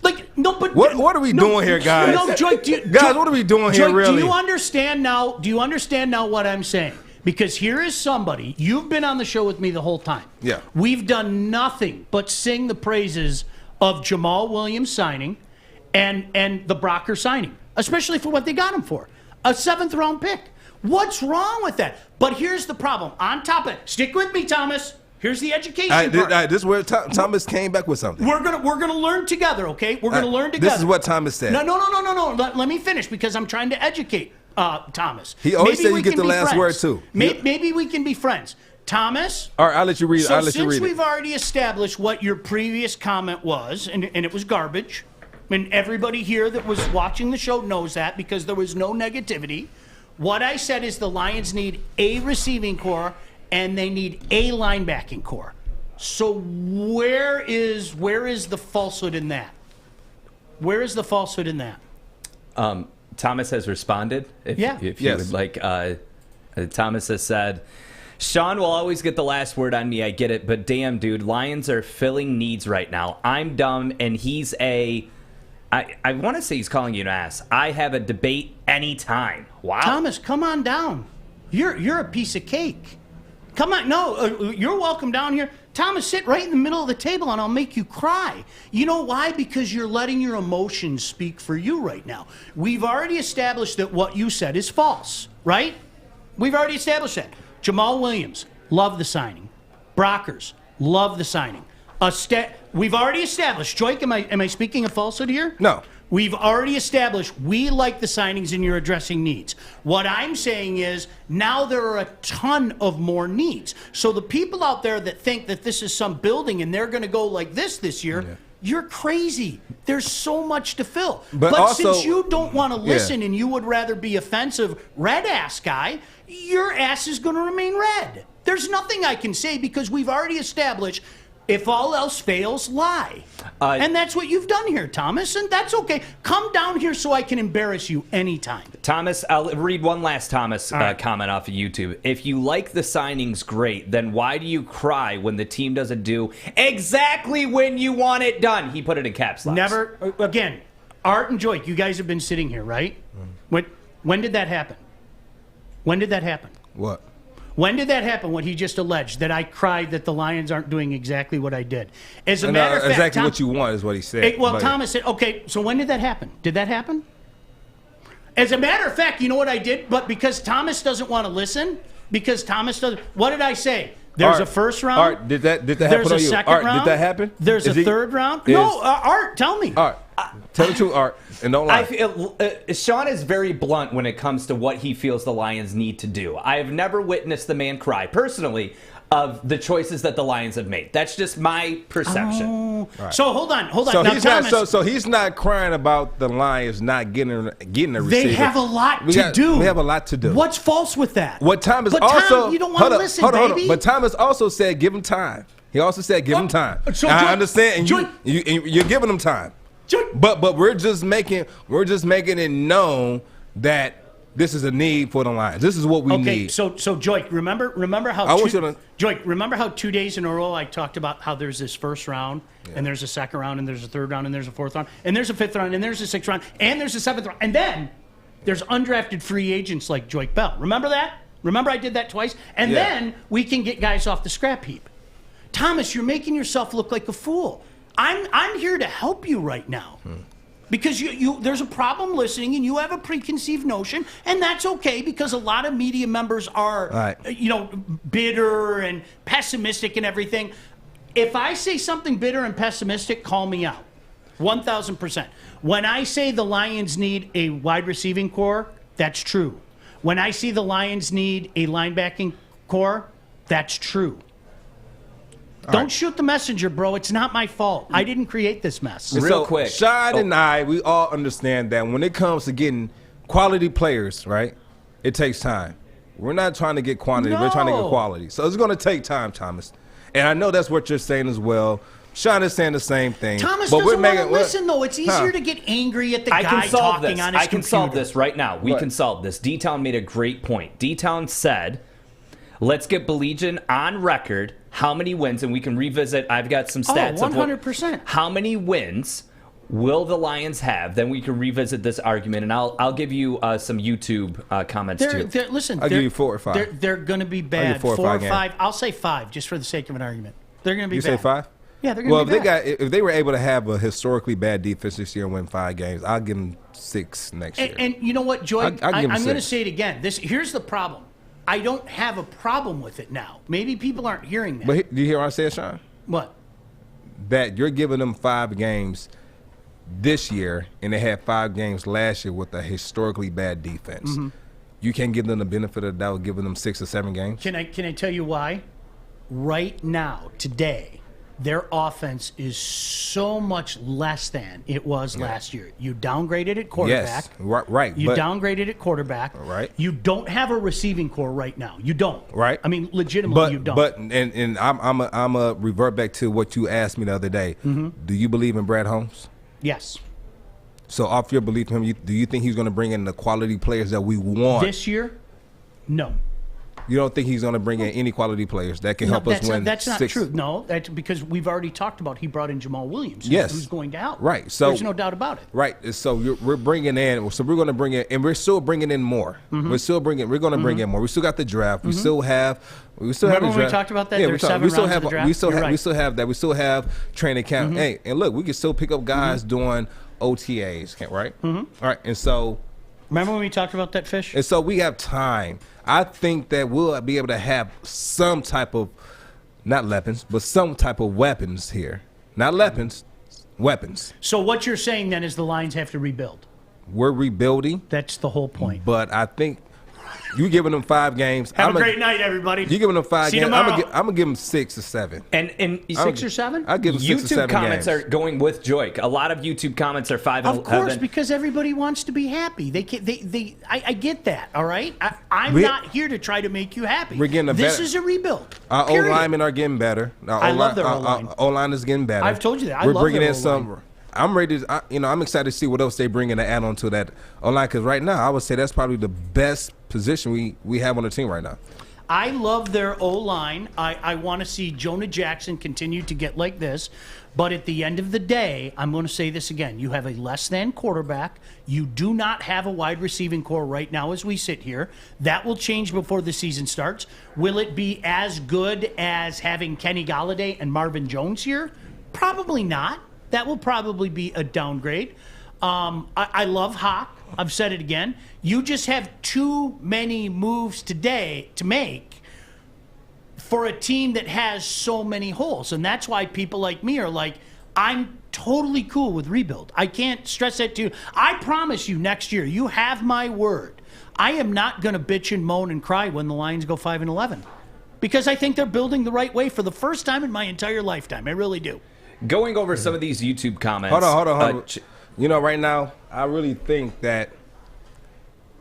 Like, no, but what are we doing here, guys? No, Joique, guys, what are we doing here, really? Do you understand now? Do you understand now what I'm saying? Because here is somebody. You've been on the show with me the whole time. Yeah. We've done nothing but sing the praises of Jamal Williams signing and the Brocker signing, especially for what they got him for. A 7th round pick. What's wrong with that? But here's the problem. On top of it, stick with me, Thomas. Here's the education part. This is where Thomas came back with something. We're gonna learn together, okay? We're gonna learn together. This is what Thomas said. No. Let me finish because I'm trying to educate Thomas. He always said you get the last word too. Maybe we can be friends. Thomas. All right, I'll let you read it. So since we've already established what your previous comment was, and it was garbage, and everybody here that was watching the show knows that because there was no negativity. What I said is the Lions need a receiving core and they need a linebacking core. So where is the falsehood in that? Where is the falsehood in that? Thomas has responded. If you would like, Thomas has said, Sean will always get the last word on me. I get it, but damn, dude, Lions are filling needs right now. I'm dumb, and he's a. I want to say he's calling you an ass. I have a debate anytime. Wow. Thomas, come on down. You're a piece of cake. Come on. No, you're welcome down here. Thomas, sit right in the middle of the table and I'll make you cry. You know why? Because you're letting your emotions speak for you right now. We've already established that what you said is false, right? We've already established that. Jamal Williams, love the signing. Brockers, love the signing. We've already established. Joique, am I speaking a falsehood here? No. We've already established we like the signings and you're addressing needs. What I'm saying is now there are a ton of more needs. So the people out there that think that this is some building and they're going to go like this year, you're crazy. There's so much to fill. But also, since you don't want to listen and you would rather be offensive red ass guy, your ass is going to remain red. There's nothing I can say because we've already established if all else fails, lie. And that's what you've done here, Thomas, and that's okay. Come down here so I can embarrass you anytime. Thomas, I'll read one last Thomas comment off of YouTube. If you like the signings, great. Then why do you cry when the team doesn't do exactly when you want it done? He put it in caps lock. Never. Again, Art and Joique, you guys have been sitting here, right? When did that happen? When did that happen? What? When did that happen, what he just alleged, that I cried that the Lions aren't doing exactly what I did? As a matter of fact, exactly what you want is what he said. Thomas said, okay, so when did that happen? Did that happen? As a matter of fact, you know what I did? But because Thomas doesn't want to listen, what did I say? There's a first round. Art, did that happen There's on a you? second Art, round. did that happen? There's a third round. No, Art, tell me. Art, tell the truth, Art, and don't lie. Sean is very blunt when it comes to what he feels the Lions need to do. I have never witnessed the man cry, personally, of the choices that the Lions have made. That's just my perception. Oh. Right. So hold on. So now, he's Thomas, not. So he's not crying about the Lions not getting a receiver. They have a lot to do. We have a lot to do. What's false with that? What Thomas but also? Tom, you don't want to listen, hold on. baby. But Thomas also said, "Give him time." He also said, "Give him time." So I understand, and you're giving him time. But we're just making it known that this is a need for the Lions. This is what we need. So Joique, remember how Joique, remember how 2 days in a row I talked about how there's this first round and there's a second round and there's a third round and there's a fourth round and there's a fifth round and there's a sixth round and there's a seventh round and then there's undrafted free agents like Joique Bell. Remember that? Remember I did that twice? And then we can get guys off the scrap heap. Thomas, you're making yourself look like a fool. I'm here to help you right now. Because there's a problem listening and you have a preconceived notion, and that's okay because a lot of media members are, bitter and pessimistic and everything. If I say something bitter and pessimistic, call me out. 1,000%. When I say the Lions need a wide receiving core, that's true. When I see the Lions need a linebacking core, that's true. Don't shoot the messenger, bro. It's not my fault. I didn't create this mess. Real quick. Sean and I, we all understand that when it comes to getting quality players, right, it takes time. We're not trying to get quantity. We're trying to get quality. So it's going to take time, Thomas. And I know that's what you're saying as well. Sean is saying the same thing. Thomas doesn't want to listen, though. It's easier to get angry at the guy talking on his computer. I can solve this right now. We can solve this. D-Town made a great point. D-Town said, let's get Baligian on record. How many wins? And we can revisit. I've got some stats. 100%. How many wins will the Lions have? Then we can revisit this argument, and I'll give you some YouTube comments too. Listen, I'll give you 4 or 5. They're going to be bad. 4 or 5. I'll say 5, just for the sake of an argument. They're going to be bad. You say 5? Yeah, they're going to be back. If they were able to have a historically bad defense this year and win 5 games, I'll give them 6 next year. And you know what, Joique? I'll give them I'm going to 6. say it again. Here's the problem. I don't have a problem with it now. Maybe people aren't hearing that. But do you hear what I said, Sean? What? That you're giving them 5 games this year, and they had 5 games last year with a historically bad defense. Mm-hmm. You can't give them the benefit of the doubt giving them 6 or 7 games. Can I tell you why? Right now, today, their offense is so much less than it was last year. You downgraded at quarterback. Yes, right. You downgraded at quarterback. Right. You don't have a receiving core right now. You don't. Right. I mean, legitimately, you don't. But I'm a revert back to what you asked me the other day. Mm-hmm. Do you believe in Brad Holmes? Yes. So off your belief in him, do you think he's going to bring in the quality players that we want? This year? No. You don't think he's going to bring in any quality players that can help us win? That's not 6? true. No, that's because we've already talked about he brought in Jamal Williams. Yes. Who's going to help. Right. So there's no doubt about it. Right. So we're bringing in. So we're going to bring in, and we're still bringing in more. Mm-hmm. We're going to bring in more. We still got the draft. We still have. Remember when we talked about that? Yeah, There's 7 rounds of the draft. We still have that. We still have training camp. Mm-hmm. Hey, and look, we can still pick up guys doing OTAs, right? Mm-hmm. All right. And so. Remember when we talked about that, Fish? And so we have time. I think that we'll be able to have some type of, not weapons, but some type of weapons here. Not weapons, weapons. So what you're saying then is the Lions have to rebuild. We're rebuilding. That's the whole point. But I think you giving them 5 games. Have a great night, everybody. You giving them 5 See games. tomorrow. I'm gonna give them 6 or 7. And 6 or 7? I'll give them 6 or 7 YouTube comments games. are going with Joique. A lot of YouTube comments are 5 and Of course, 11. because everybody wants to be happy. I get that, all right? I'm not here to try to make you happy. We're getting This is a rebuild. Our period. O-linemen are getting better. I love their O-line. O-line is getting better. I've told you that. I We're love bringing their in some. I'm ready to, I'm excited to see what else they bring in to add on to that O-line, because right now I would say that's probably the best position we have on the team right now. I love their O-line. I want to see Jonah Jackson continue to get like this. But at the end of the day, I'm going to say this again. You have a less than quarterback. You do not have a wide receiving core right now as we sit here. That will change before the season starts. Will it be as good as having Kenny Golladay and Marvin Jones here? Probably not. That will probably be a downgrade. I love Hawk. I've said it again. You just have too many moves today to make for a team that has so many holes. And that's why people like me are like, I'm totally cool with rebuild. I can't stress that to you. I promise you next year, you have my word. I am not going to bitch and moan and cry when the Lions go 5-11 because I think they're building the right way for the first time in my entire lifetime. I really do. Going over some of these YouTube comments. Hold on. Right now, I really think that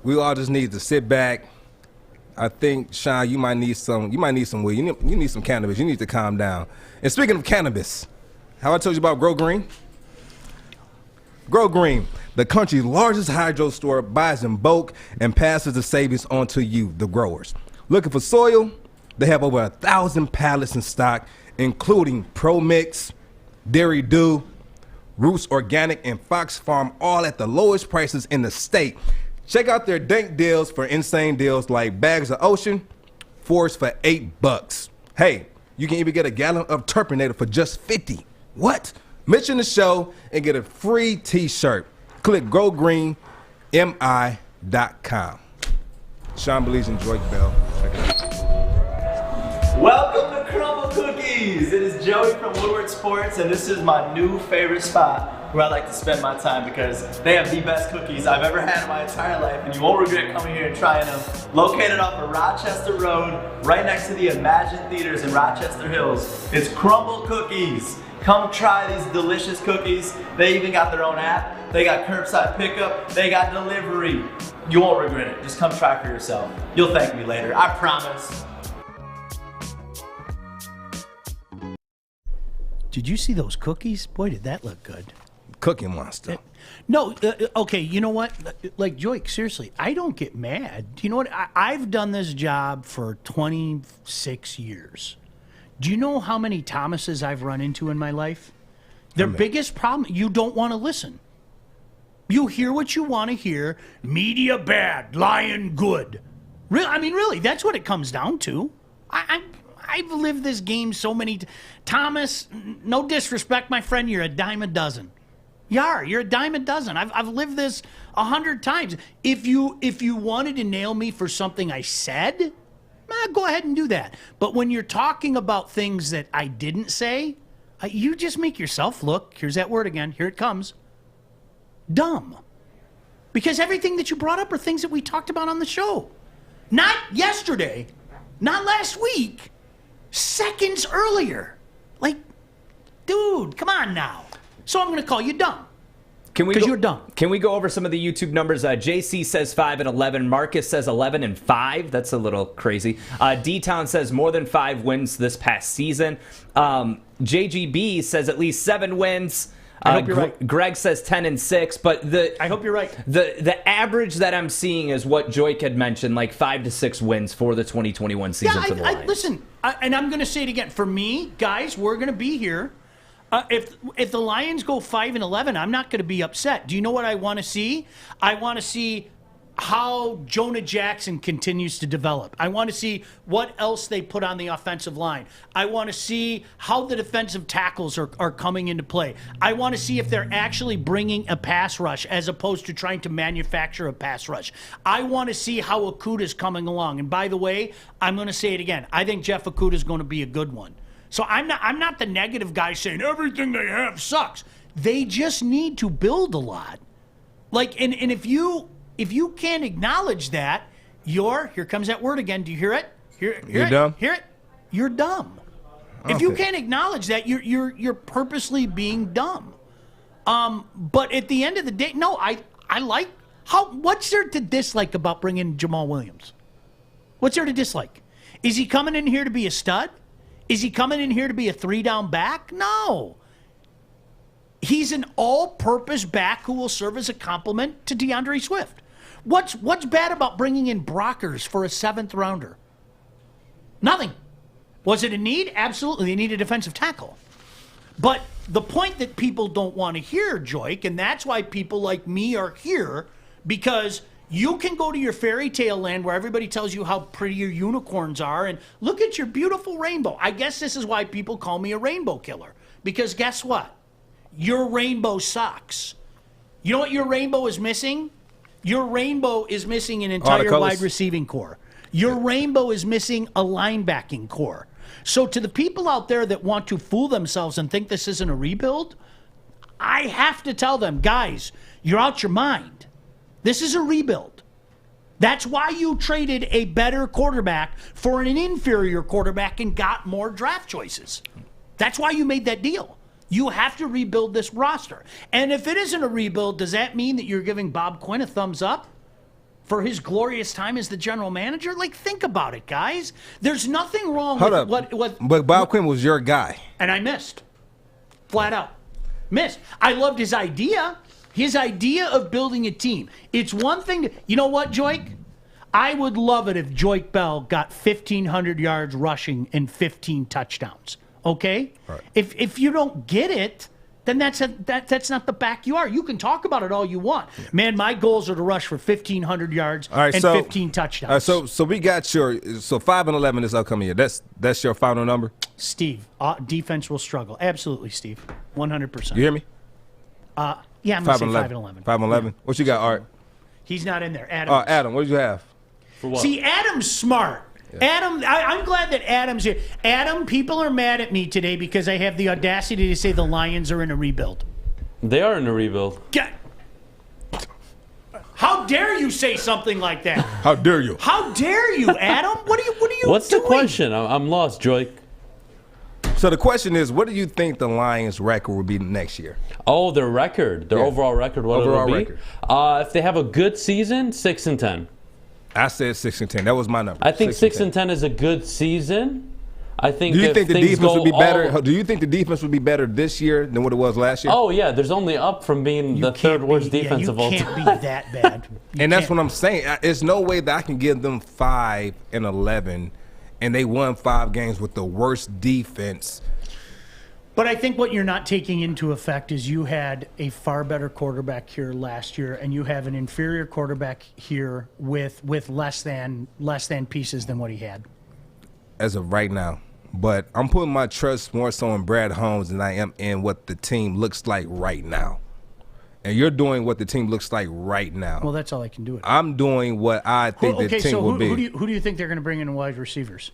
we all just need to sit back. I think, Sean, you might need some weed. You need some cannabis. You need to calm down. And speaking of cannabis, how I told you about Grow Green? Grow Green, the country's largest hydro store, buys in bulk and passes the savings on to you, the growers. Looking for soil? They have over 1,000 pallets in stock, including Pro Mix, Dairy Dew, Roots Organic, and Fox Farm, all at the lowest prices in the state. Check out their dank deals for insane deals like bags of Ocean, 4s for $8. Hey, you can even get a gallon of Turpinator for just $50. What? Mention the show and get a free t-shirt. Click GoGreenMI.com. Sean Baligian, Joique Bell. Check it out. Welcome to Crumble Cookies. It is Joey from Woodward Sports, and this is my new favorite spot where I like to spend my time because they have the best cookies I've ever had in my entire life, and you won't regret coming here and trying them. Located off of Rochester Road, right next to the Imagine Theaters in Rochester Hills, it's Crumble Cookies. Come try these delicious cookies. They even got their own app. They got curbside pickup. They got delivery. You won't regret it. Just come try for yourself. You'll thank me later. I promise. Did you see those cookies? Boy, did that look good. Cookie Monster. No, okay, you know what? Like, Joique, seriously, I don't get mad. You know what? I've done this job for 26 years. Do you know how many Thomases I've run into in my life? Their biggest problem, you don't want to listen. You hear what you want to hear. Media bad, lying good. Really, I mean, really, that's what it comes down to. I've lived this game so many. Thomas, no disrespect, my friend, you're a dime a dozen. You're a dime a dozen. I've lived this 100 times. If you wanted to nail me for something I said, go ahead and do that. But when you're talking about things that I didn't say, you just make yourself look, here's that word again, here it comes, dumb. Because everything that you brought up are things that we talked about on the show. Not yesterday, not last week, seconds earlier. Like, dude, come on now. So I'm going to call you dumb. Because you're dumb. Can we go over some of the YouTube numbers? JC says 5-11. Marcus says 11-5. That's a little crazy. D-Town says more than 5 wins this past season. JGB says at least 7 wins. I hope you're right. Greg says 10-6, but I hope you're right. The average that I'm seeing is what Joique had mentioned, like 5 to 6 wins for the 2021 season for the Lions. Listen, and I'm going to say it again. For me, guys, we're going to be here. If the Lions go 5-11, I'm not going to be upset. Do you know what I want to see? I want to see how Jonah Jackson continues to develop. I want to see what else they put on the offensive line. I want to see how the defensive tackles are coming into play. I want to see if they're actually bringing a pass rush as opposed to trying to manufacture a pass rush. I want to see how Okudah's coming along. And by the way, I'm going to say it again. I think Jeff Okudah is going to be a good one. So I'm not the negative guy saying everything they have sucks. They just need to build a lot. Like, and if you can't acknowledge that, here comes that word again. Do you hear it? You're dumb. Hear it? You're dumb. If you can't acknowledge that, you're purposely being dumb. But at the end of the day, no, I like what's there to dislike about bringing Jamal Williams? What's there to dislike? Is he coming in here to be a stud? Is he coming in here to be a 3-down back? No. He's an all-purpose back who will serve as a complement to DeAndre Swift. What's bad about bringing in Brockers for a 7th rounder? Nothing. Was it a need? Absolutely. They need a defensive tackle. But the point that people don't want to hear, Joique, and that's why people like me are here, because you can go to your fairy tale land where everybody tells you how pretty your unicorns are and look at your beautiful rainbow. I guess this is why people call me a rainbow killer. Because guess what? Your rainbow sucks. You know what your rainbow is missing? Your rainbow is missing an entire wide receiving core. Your rainbow is missing a linebacking core. So to the people out there that want to fool themselves and think this isn't a rebuild, I have to tell them, guys, you're out your mind. This is a rebuild. That's why you traded a better quarterback for an inferior quarterback and got more draft choices. That's why you made that deal. You have to rebuild this roster. And if it isn't a rebuild, does that mean that you're giving Bob Quinn a thumbs up for his glorious time as the general manager? Like, think about it, guys. There's nothing wrong with what... But Bob Quinn was your guy. And I missed. Flat out. Missed. I loved his idea. His idea of building a team. It's one thing to... You know what, Joique? I would love it if Joique Bell got 1,500 yards rushing and 15 touchdowns. Okay? Right. If you don't get it, then that's not the back you are. You can talk about it all you want. Yeah. Man, my goals are to rush for 1,500 yards and 15 touchdowns. So we got your... So 5-11 this upcoming year. That's your final number? Steve, defense will struggle. Absolutely, Steve. 100%. You hear me? Yeah, I'm going to say 5-11. 5-11. Yeah. What you got, Art? He's not in there. Adam. Adam, what did you have? For what? See, Adam's smart. Yeah. Adam, I'm glad that Adam's here. Adam, people are mad at me today because I have the audacity to say the Lions are in a rebuild. They are in a rebuild. How dare you say something like that? How dare you? How dare you, Adam? What are you What's doing? The question? I'm lost, Joique. So the question is, what do you think the Lions' record will be next year? Oh, their record, their overall record. What overall it'll be? Record. If they have a good season, 6-10. I said 6-10. That was my number. I think 6-10 is a good season. I think. Do you think the defense would be better? Do you think the defense would be better this year than what it was last year? Oh yeah, there's only up from being the third worst defense of all time. You can't be that bad. And that's what I'm saying. There's no way that I can give them 5-11, and they won 5 games with the worst defense. But I think what you're not taking into effect is you had a far better quarterback here last year, and you have an inferior quarterback here with less than pieces than what he had. As of right now. but I'm putting my trust more so in Brad Holmes than I am in what the team looks like right now. And you're doing what the team looks like right now. Well, that's all I can do. I'm doing what I think the team will be. Who do you think they're going to bring in wide receivers?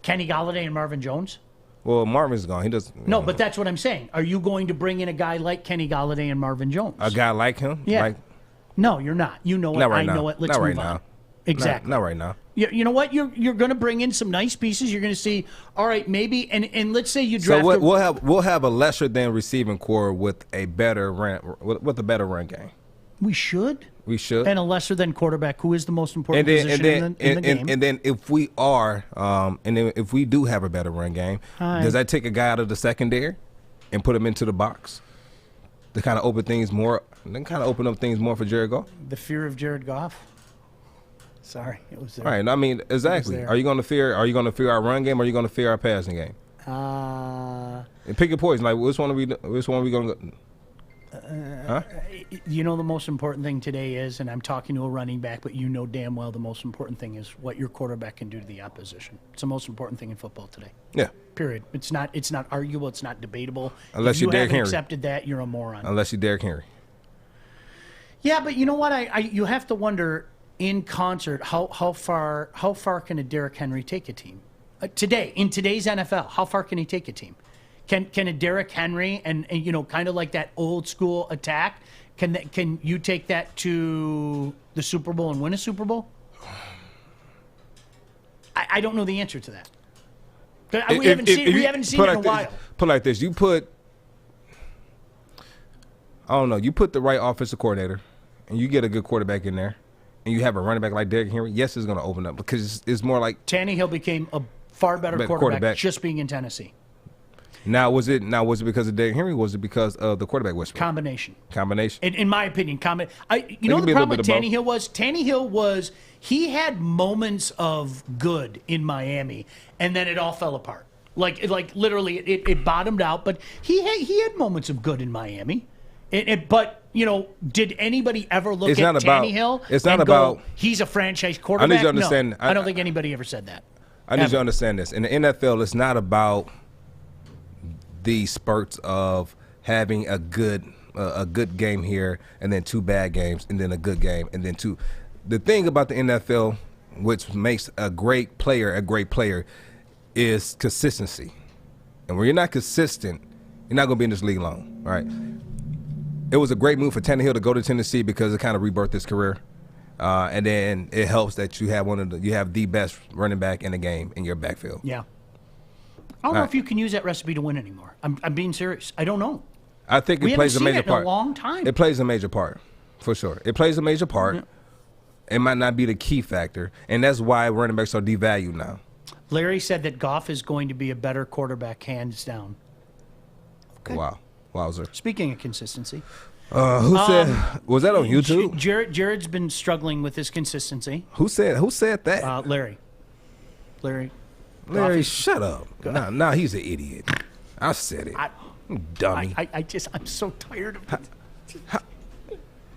Kenny Golladay and Marvin Jones? Well, Marvin's gone. He doesn't. No, but that's what I'm saying. Are you going to bring in a guy like Kenny Golladay and Marvin Jones? A guy like him? Yeah. No, you're not. You know it. Not right I know now. it. Let's Not move right on. now. Exactly. Not right now. You know what? You're going to bring in some nice pieces. You're going to see. All right, maybe. And let's say you draft. So we'll have a lesser than receiving core with a better run game. We should. We should. And a lesser than quarterback, who is the most important position in the game. And then if we are, and then if we do have a better run game, does that take a guy out of the secondary and put him into the box to kind of open things more, and then kind of open up things more for Jared Goff? The fear of Jared Goff. Sorry, it was there. All right. I mean, exactly. Are you going to fear? Are you going to fear our run game, or are you going to fear our passing game? And pick your poison. Like which one are we going to go? Huh? You know the most important thing today is, and I'm talking to a running back, but you know damn well the most important thing is what your quarterback can do to the opposition. It's the most important thing in football today. Yeah. Period. It's not arguable. It's not debatable. Unless if you're Derrick Henry. Accepted that, you're a moron. Unless you're Derrick Henry. Yeah, but you know what? You have to wonder in concert how far can a Derrick Henry take a team today in today's NFL? How far can he take a team? Can a Derrick Henry and you know, kind of like that old school attack? Can you take that to the Super Bowl and win a Super Bowl? I don't know the answer to that. We haven't seen it in a while. Put like this: you put the right offensive coordinator, and you get a good quarterback in there, and you have a running back like Derrick Henry. Yes, it's going to open up because it's more like Tannehill became a far better quarterback just being in Tennessee. Now was it because of Derrick Henry? Was it because of the quarterback whisperer? Combination. In my opinion, you know the problem with Tannehill was he had moments of good in Miami, and then it all fell apart. Like literally, it bottomed out. But he had moments of good in Miami. But you know, did anybody ever look at Tannehill? It's not about. Go, he's a franchise quarterback. I need you to understand. No, I don't think anybody ever said that. I need you to understand this. In the NFL, it's not about the spurts of having a good game here and then two bad games and then a good game and then two. The thing about the NFL, which makes a great player, is consistency. And when you're not consistent, you're not going to be in this league long. All right. It was a great move for Tannehill to go to Tennessee because it kind of rebirthed his career. And then it helps that you have the best running back in the game in your backfield. Yeah. I don't know if you can use that recipe to win anymore. I'm being serious. I don't know. I think it plays a major part. In a long time. It plays a major part, for sure. It plays a major part. Yeah. It might not be the key factor, and that's why running backs are devalued now. Larry said that Goff is going to be a better quarterback, hands down. Okay. Wow. Wowzer. Speaking of consistency. Who said? Was that on YouTube? Jared's been struggling with his consistency. Who said that? Larry, shut up. Nah, he's an idiot. I said it. Dummy. I'm so tired of it.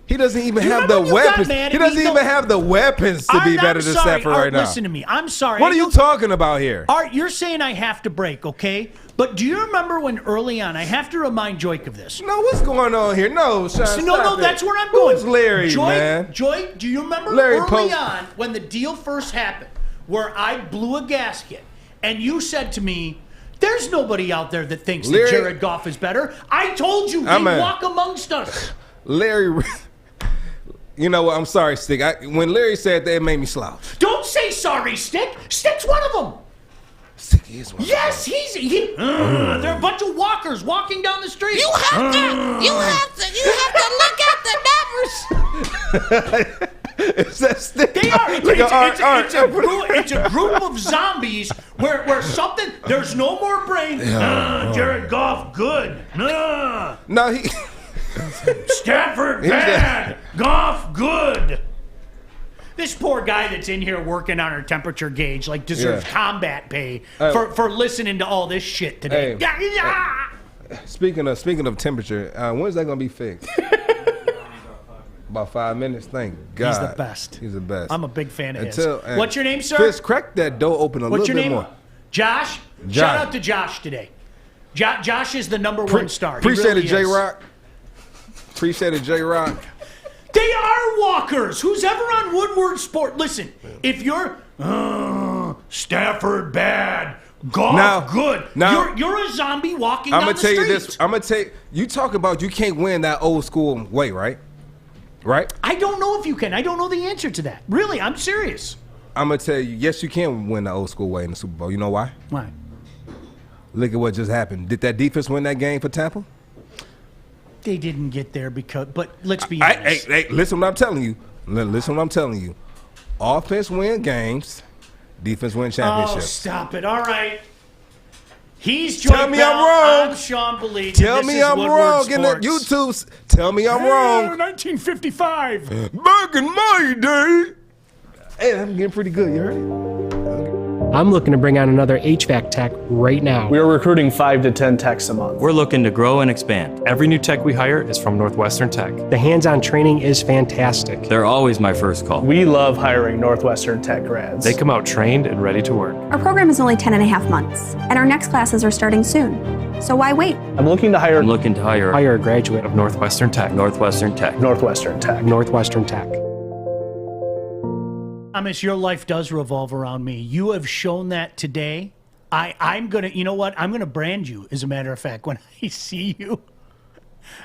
He doesn't even have the weapons. He doesn't even have the weapons to be better than Stafford right now. Listen to me. I'm sorry. What are you talking about here? Art, you're saying I have to break, okay? But do you remember when early on, I have to remind Joique of this. No, what's going on here? No, Sean, no, that's where I'm going. Who's Larry, man? Joique, do you remember early on when the deal first happened, where I blew a gasket, and you said to me, there's nobody out there that thinks that Jared Goff is better. I told you, he'd walk amongst us. Larry... You know what? I'm sorry, Stick. When Larry said that, it made me slouch. Don't say sorry, Stick. Stick's one of them. Stick is one of them. Yes, they're a bunch of walkers walking down the street. You have to look at the numbers. Is that Stick? They are. It's a group of zombies where something. There's no more brain. Jared Goff, good. No, he. Stafford bad, Goff good. This poor guy that's in here working on our temperature gauge deserves combat pay for listening to all this shit today. Speaking of temperature, when's that gonna be fixed? About 5 minutes. Thank God. He's the best. He's the best. I'm a big fan of his. What's your name, sir? Fitz, crack that door open a little bit more. Josh. Shout out to Josh today. Josh is the number one star. Appreciate it, J-Rock. Appreciate it, J-Rock. They are walkers. Who's ever on Woodward Sport? Listen, if you're Stafford bad, Goff good, you're a zombie walking down the street. I'm gonna tell you this. I'm gonna tell you talk about you can't win that old school way, right? Right? I don't know if you can. I don't know the answer to that. Really, I'm serious. I'm gonna tell you, yes, you can win the old school way in the Super Bowl. You know why? Why? Look at what just happened. Did that defense win that game for Tampa? They didn't get there but let's be honest. Hey, listen what I'm telling you. Listen what I'm telling you. Offense win games, defense win championships. Oh, stop it. All right. He's Tell Joique me Bell. I'm wrong. I'm Sean Baligian. Tell This me is I'm Woodward wrong in the Sports. YouTubes. Tell me I'm wrong. 1955. Back in my day. Hey, I'm getting pretty good. You heard it? I'm looking to bring on another HVAC tech right now. We are recruiting 5 to 10 techs a month. We're looking to grow and expand. Every new tech we hire is from Northwestern Tech. The hands-on training is fantastic. They're always my first call. We love hiring Northwestern Tech grads. They come out trained and ready to work. Our program is only 10.5 months, and our next classes are starting soon. So why wait? I'm looking to hire Hire a graduate of Northwestern Tech. Northwestern Tech. Northwestern Tech. Northwestern Tech. Thomas, your life does revolve around me. You have shown that today. I'm going to, you know what? I'm going to brand you, as a matter of fact, when I see you.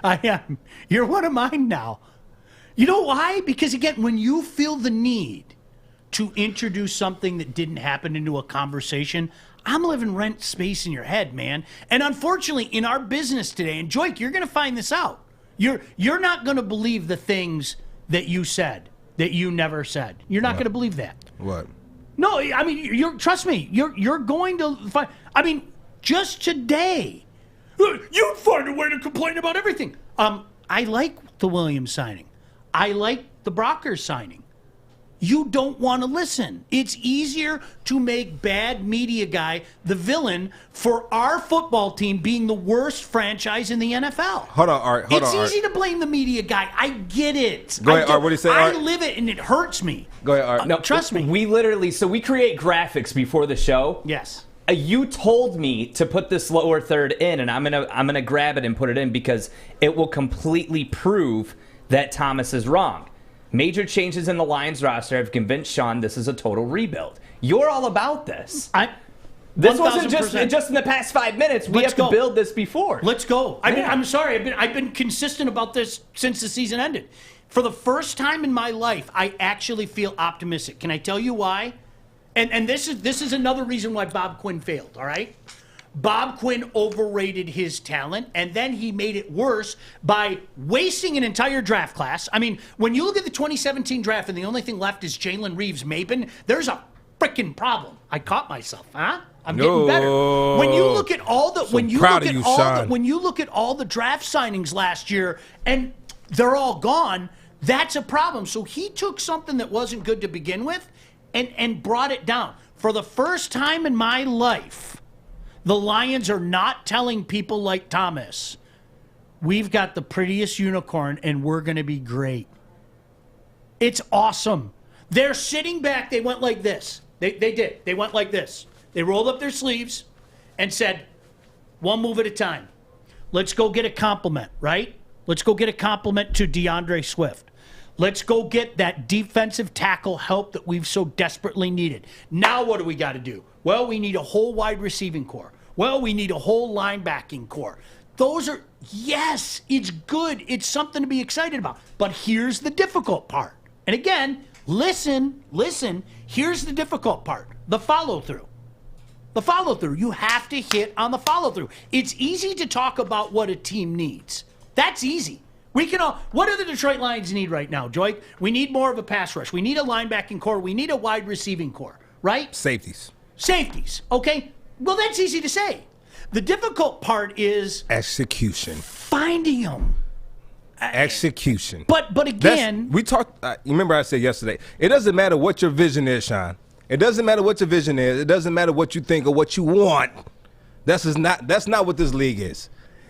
I am. You're one of mine now. You know why? Because, again, when you feel the need to introduce something that didn't happen into a conversation, I'm living rent space in your head, man. And unfortunately, in our business today, and Joique, you're going to find this out. You're not going to believe the things that you said. That you never said. You're not going to believe that. What? No, I mean, trust me. You're going to find. I mean, just today, you'd find a way to complain about everything. I like the Williams signing. I like the Brockers signing. You don't want to listen. It's easier to make bad media guy the villain for our football team being the worst franchise in the NFL. Hold on, Art. It's easy to blame the media guy. I get it. Go ahead, Art. What do you say, Art? I live it, and it hurts me. Go ahead, Art. No, trust me. We literally, so we create graphics before the show. Yes. You told me to put this lower third in, and I'm gonna grab it and put it in because it will completely prove that Thomas is wrong. Major changes in the Lions roster have convinced Sean this is a total rebuild. You're all about this. This wasn't just in the past 5 minutes. We have to build this before. Let's go. I'm sorry. I've been consistent about this since the season ended. For the first time in my life, I actually feel optimistic. Can I tell you why? And this is another reason why Bob Quinn failed. All right. Bob Quinn overrated his talent, and then he made it worse by wasting an entire draft class. I mean, when you look at the 2017 draft and the only thing left is Jalen Reeves-Maben, there's a freaking problem. I caught myself, huh? I'm getting better. When you look at all the when you look at all the draft signings last year and they're all gone, that's a problem. So he took something that wasn't good to begin with and brought it down. For the first time in my life, the Lions are not telling people like Thomas, we've got the prettiest unicorn and we're going to be great. It's awesome. They're sitting back. They went like this. They did. They went like this. They rolled up their sleeves and said, one move at a time. Let's go get a compliment, right? Let's go get a compliment to DeAndre Swift. Let's go get that defensive tackle help that we've so desperately needed. Now what do we got to do? Well, we need a whole wide receiving core. Well, we need a whole linebacking core. Those are, yes, it's good. It's something to be excited about. But here's the difficult part. And again, listen. Here's the difficult part. The follow-through. The follow-through. You have to hit on the follow-through. It's easy to talk about what a team needs. That's easy. We can all. What do the Detroit Lions need right now, Joique? We need more of a pass rush. We need a linebacking core. We need a wide receiving core, right? Safeties. Okay? Well, that's easy to say. The difficult part is execution. Finding them. Execution. But again, we talked. You remember I said yesterday. It doesn't matter what your vision is, Sean. It doesn't matter what your vision is. It doesn't matter what you think or what you want. That's not what this league is.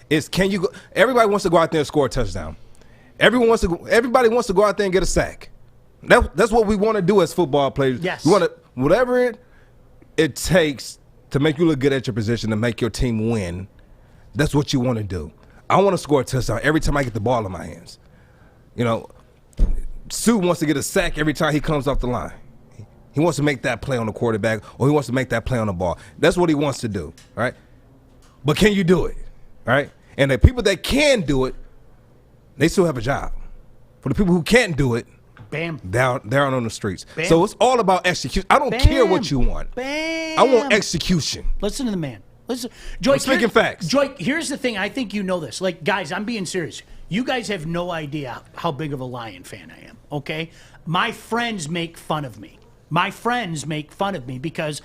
It's can you go, everybody wants to go out there and score a touchdown. Everybody wants to go out there and get a sack. That's what we want to do as football players. Yes. We want to whatever it takes to make you look good at your position, to make your team win, that's what you want to do. I want to score a touchdown every time I get the ball in my hands. You know, Sue wants to get a sack every time he comes off the line. He wants to make that play on the quarterback, or he wants to make that play on the ball. That's what he wants to do, right? But can you do it, right? And the people that can do it, they still have a job. For the people who can't do it, bam, they're out on the streets. Bam. So it's all about execution. I don't care what you want. Bam. I want execution. Listen to the man. Listen, Joique, I'm speaking facts. Joique, here's the thing. I think you know this. Like, guys, I'm being serious. You guys have no idea how big of a Lion fan I am, okay? My friends make fun of me. My friends make fun of me because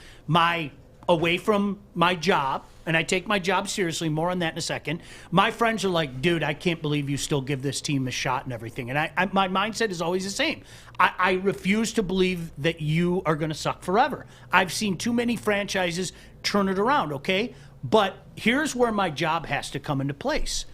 away from my job, and I take my job seriously, more on that in a second, my friends are like, dude, I can't believe you still give this team a shot and everything. And my mindset is always the same. I refuse to believe that you are going to suck forever. I've seen too many franchises turn it around, okay? But here's where my job has to come into place.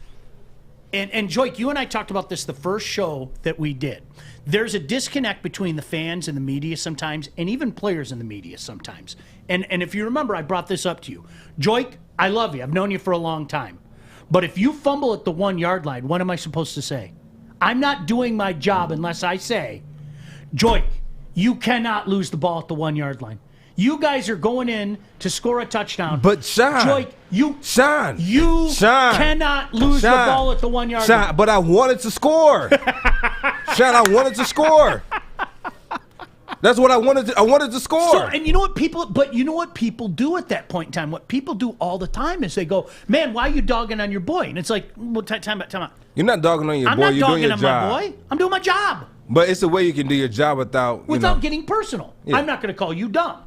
And Joique, you and I talked about this the first show that we did. There's a disconnect between the fans and the media sometimes, and even players in the media sometimes. And if you remember, I brought this up to you. Joique, I love you. I've known you for a long time. But if you fumble at the 1 yard line, what am I supposed to say? I'm not doing my job unless I say, Joique, you cannot lose the ball at the 1 yard line. You guys are going in to score a touchdown. But Sean, Joique, you cannot lose the ball at the 1 yard line. But I wanted to score. Sean, I wanted to score. That's what I wanted. I wanted to score. So, and you know what people do at that point in time? What people do all the time is they go, "Man, why are you dogging on your boy?" And it's like, "Well, time out. You're not dogging on your boy. You're doing your job. I'm not dogging on my boy. I'm doing my job. But it's a way you can do your job without getting personal. Yeah. I'm not going to call you dumb.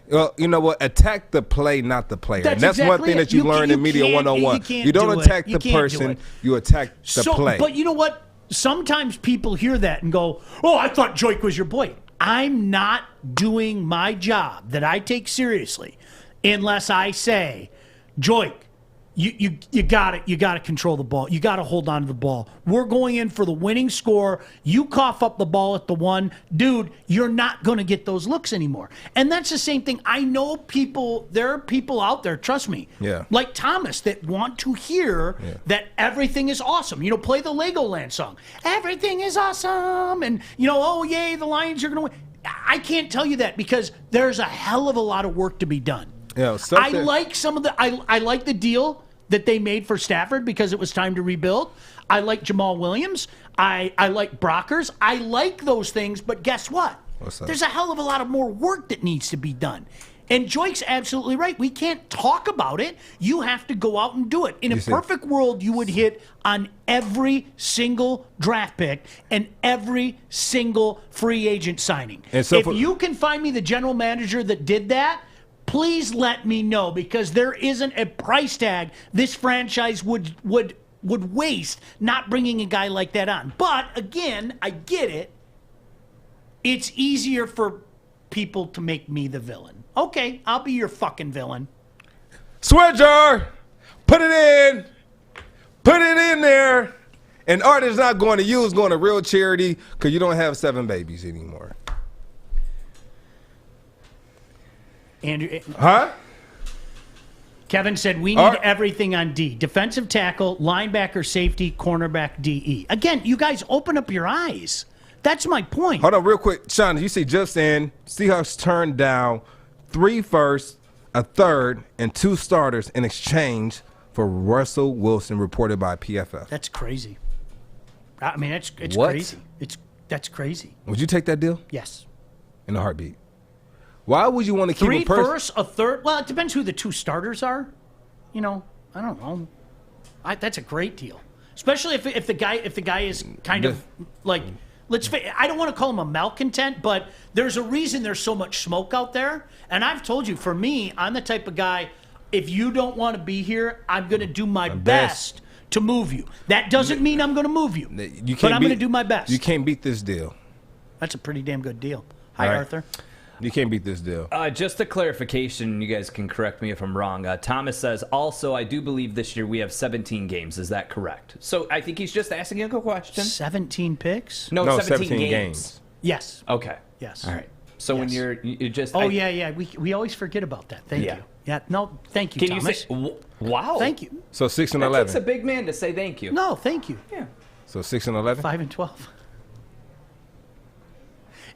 Well, you know what? Attack the play, not the player. That's exactly one thing that you learn in Media 101. You don't attack the person, you attack the play. But you know what? Sometimes people hear that and go, oh, I thought Joique was your boy. I'm not doing my job that I take seriously unless I say, Joique, you got it. You got to control the ball. You got to hold on to the ball. We're going in for the winning score. You cough up the ball at the 1. Dude, you're not going to get those looks anymore. And that's the same thing. I know there are people out there, trust me, like Thomas, that want to hear that everything is awesome. You know, play the Legoland song. Everything is awesome. And, oh, yay, the Lions are going to win. I can't tell you that because there's a hell of a lot of work to be done. Yeah, I like I like the deal that they made for Stafford because it was time to rebuild. I like Jamal Williams. I like Brockers. I like those things, but guess what? There's a hell of a lot of more work that needs to be done. And Joique's absolutely right. We can't talk about it. You have to go out and do it. In a perfect world, you would hit on every single draft pick and every single free agent signing. And so if you can find me the general manager that did that, please let me know, because there isn't a price tag this franchise would waste not bringing a guy like that on. But again, I get it. It's easier for people to make me the villain. Okay, I'll be your fucking villain. Swear jar, put it in there. And art is not going to you, it's going to real charity because you don't have 7 babies anymore. Andrew, huh? Kevin said we need everything on D. Defensive tackle, linebacker, safety, cornerback, DE. Again, you guys open up your eyes. That's my point. Hold on real quick. Sean, you see just in, Seahawks turned down 3 firsts, a third, and 2 starters in exchange for Russell Wilson, reported by PFF. That's crazy. I mean, it's what? Crazy. That's crazy. Would you take that deal? Yes. In a heartbeat. Why would you want to keep 3 a person? firsts, a third. Well, it depends who the 2 starters are. I don't know. That's a great deal, especially if the guy is kind of like, I don't want to call him a malcontent, but there's a reason there's so much smoke out there. And I've told you, for me, I'm the type of guy, if you don't want to be here, I'm going to do my best to move you. That doesn't mean I'm going to move you, but I'm going to do my best. You can't beat this deal. That's a pretty damn good deal. Hi, Arthur. You can't beat this deal. Just a clarification, you guys can correct me if I'm wrong. Thomas says, also, I do believe this year we have 17 games. Is that correct? So I think he's just asking a question. 17 picks? No, 17 games. Yes. Okay. Yes. All right. So when Yes. you just Yeah. We always forget about that. Thank you. Yeah. No, thank you, Can Thomas. you say wow? Thank you. So 6 and That 11. takes a big man to say thank you. No, thank you. Yeah. So 6 and 11. 5 and 12.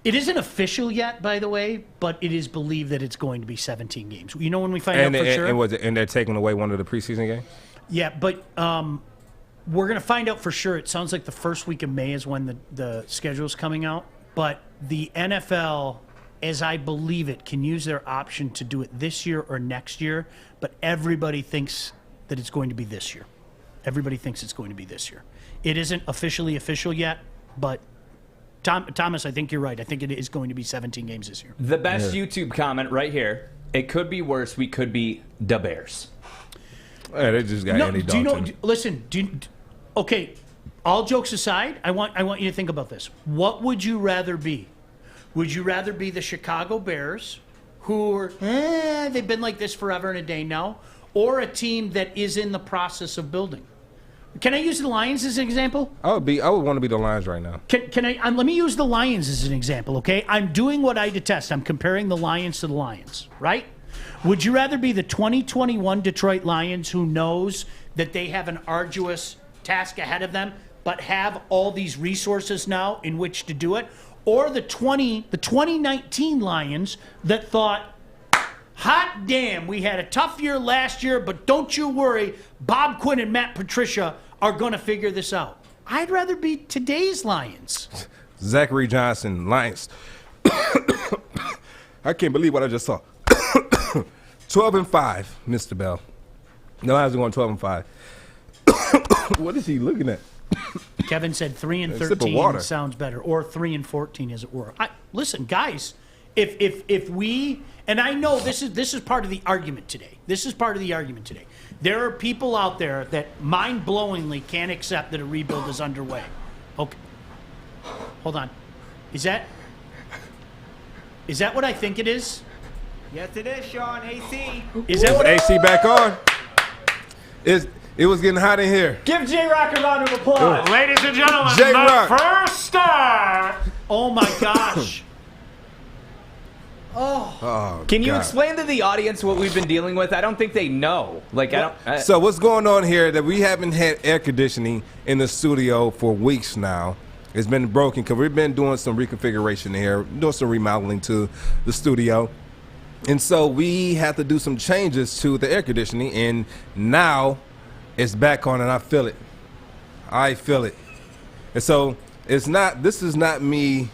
It isn't official yet, by the way, but it is believed that it's going to be 17 games. You know when we find out for sure? And they're taking away one of the preseason games? Yeah, but we're going to find out for sure. It sounds like the first week of May is when the schedule is coming out. But the NFL, as I believe it, can use their option to do it this year or next year. But everybody thinks that it's going to be this year. Everybody thinks it's going to be this year. It isn't officially official yet, but Thomas, I think you're right. I think it is going to be 17 games this year. The best YouTube comment right here. It could be worse. We could be the Bears. Yeah, they just got Andy Dalton. Listen, okay, all jokes aside, I want you to think about this. What would you rather be? Would you rather be the Chicago Bears, who are, they've been like this forever and a day now, or a team that is in the process of building? Can I use the Lions as an example? I would want to be the Lions right now. Can I? Let me use the Lions as an example, okay? I'm doing what I detest. I'm comparing the Lions to the Lions, right? Would you rather be the 2021 Detroit Lions, who knows that they have an arduous task ahead of them, but have all these resources now in which to do it, or the 2019 Lions that thought, hot damn, we had a tough year last year, but don't you worry, Bob Quinn and Matt Patricia are going to figure this out? I'd rather be today's Lions. Zachary Johnson, Lions. I can't believe what I just saw. 12-5, Mr. Bell. The Lions are going 12-5. What is he looking at? Kevin said 3 and A sip of 13 water. sounds better, or 3 and 14, as it were. Listen, guys, if we, and I know this is part of the argument today. This is part of the argument today. There are people out there that mind-blowingly can't accept that a rebuild is underway. Okay, hold on. Is that what I think it is? Yes, it is, Sean. AC. Is that what AC back on? It was getting hot in here. Give J-Rock a round of applause. Ladies and gentlemen, J-Rock. the first star. Oh my gosh. Oh, Can you God. explain to the audience what we've been dealing with? I don't think they know. So what's going on here that we haven't had air conditioning in the studio for weeks now. It's been broken because we've been doing some reconfiguration here, doing some remodeling to the studio. And so we have to do some changes to the air conditioning, and now it's back on and I feel it. I feel it. And so this is not me.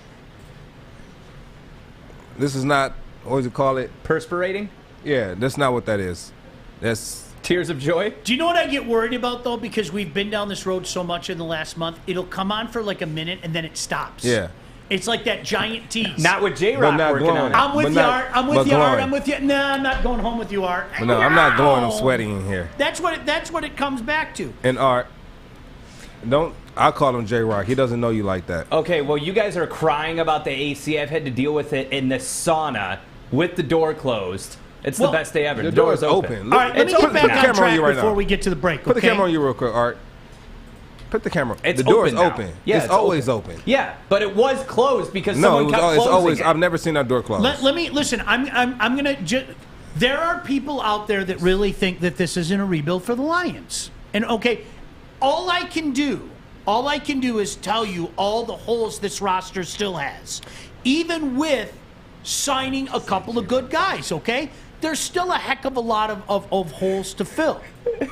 This is not, what does it call it? Perspirating? Yeah, that's not what that is. That's tears of joy. Do you know what I get worried about, though? Because we've been down this road so much in the last month. It'll come on for like a minute and then it stops. Yeah. It's like that giant tease. Not with J-Rock working on it. I'm with you, Art. I'm with you, Art. glowing. I'm with you. Nah, I'm not going home with you, Art. But no, I'm not glowing. I'm sweating in here. That's what it comes back to. And Art, I'll call him J-Rock. He doesn't know you like that. Okay, well, you guys are crying about the AC. I've had to deal with it in the sauna with the door closed. It's the best day ever. The The door door's is open. All right, let me get back on track right before now. we get to the break, Put the okay? camera on you real quick, Art. Put the camera. It's the door is open now. open. Yeah, it's always open. Yeah, but it was closed because No, someone kept it's closing always. it. I've never seen that door closed. Let me listen. I'm gonna. There are people out there that really think that this isn't a rebuild for the Lions. And okay, all I can do is tell you all the holes this roster still has, even with signing a couple of good guys. Okay, there's still a heck of a lot of holes to fill.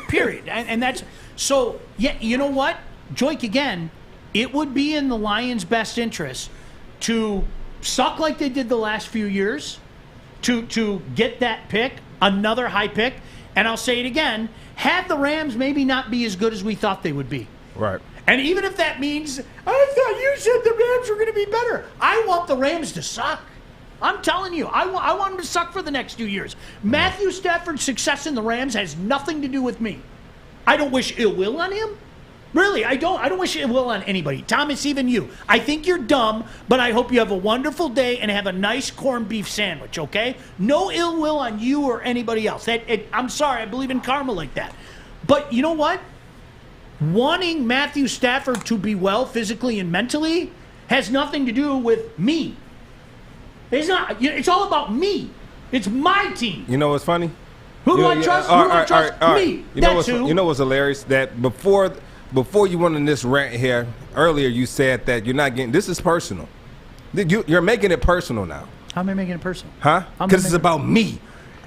Period. And that's so. Yeah, you know what, Joique, again, it would be in the Lions' best interest to suck like they did the last few years, to get that pick, another high pick, and I'll say it again, have the Rams maybe not be as good as we thought they would be. Right. And even if that means, I thought you said the Rams were going to be better. I want the Rams to suck. I'm telling you, I want them to suck for the next 2 years. Matthew Stafford's success in the Rams has nothing to do with me. I don't wish ill will on him. Really, I don't wish ill will on anybody. Thomas, even you. I think you're dumb, but I hope you have a wonderful day and have a nice corned beef sandwich, okay? No ill will on you or anybody else. I'm sorry, I believe in karma like that. But you know what? Wanting Matthew Stafford to be well physically and mentally has nothing to do with me. It's not. It's all about me. It's my team. You know what's funny? Who do I trust? Who do I trust? Me. That's who. You know what's hilarious? That before you went on this rant here earlier, you said that you're not getting. This is personal. You're making it personal now. How am I making it personal? Huh? Because it's about me.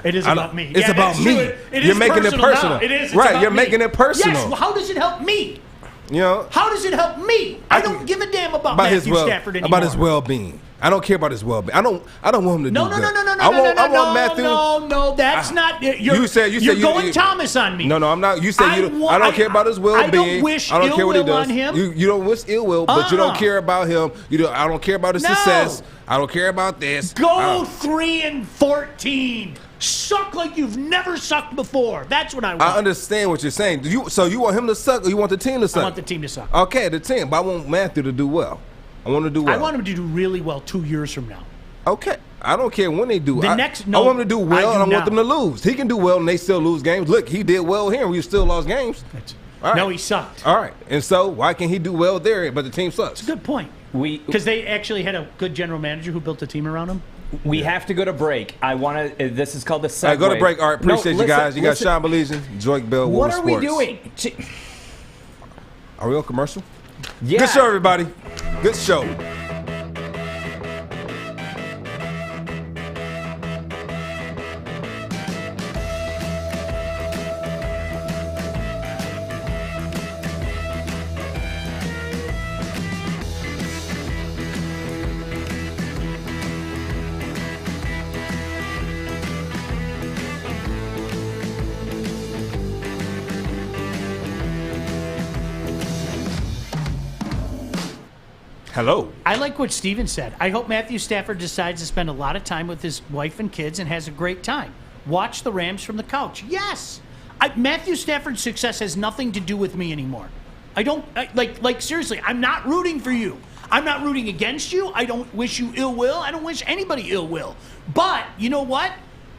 It is about me. It's about me. You're making it personal. It is. Right. You're making it personal. Yes. Well, how does it help me? You know. How does it help me? I don't give a damn about Matthew Stafford anymore. About his well-being. I don't care about his well-being. I don't want him to do good. No. I want Matthew. No. That's not. You're going Thomas on me. No, I'm not. You said I don't care about his well-being. I don't wish ill will on him. You don't wish ill will, but you don't care about him. I don't care about his success. I don't care about this. Go 3-14. Suck like you've never sucked before. That's what I want. I understand what you're saying. So you want him to suck, or you want the team to suck? I want the team to suck. Okay, the team. But I want Matthew to do well. I want to do well. I want him to do really well 2 years from now. Okay. I don't care when they do. I want him to do well, and I want them to lose. He can do well, and they still lose games. Look, he did well here, and we still lost games. Right. No, he sucked. All right. And so why can't he do well there, but the team sucks? It's a good point. Because they actually had a good general manager who built a team around him. We have to go to break. I want to. This is called the segue. Go to break. All right, appreciate you guys. You got Sean Baligian, Joique Bell, What are Sports. we doing? Are we on commercial? Yeah. Good show, everybody. Good show. Hello. I like what Steven said. I hope Matthew Stafford decides to spend a lot of time with his wife and kids and has a great time. Watch the Rams from the couch. Yes. Matthew Stafford's success has nothing to do with me anymore. Seriously, I'm not rooting for you. I'm not rooting against you. I don't wish you ill will. I don't wish anybody ill will. But you know what?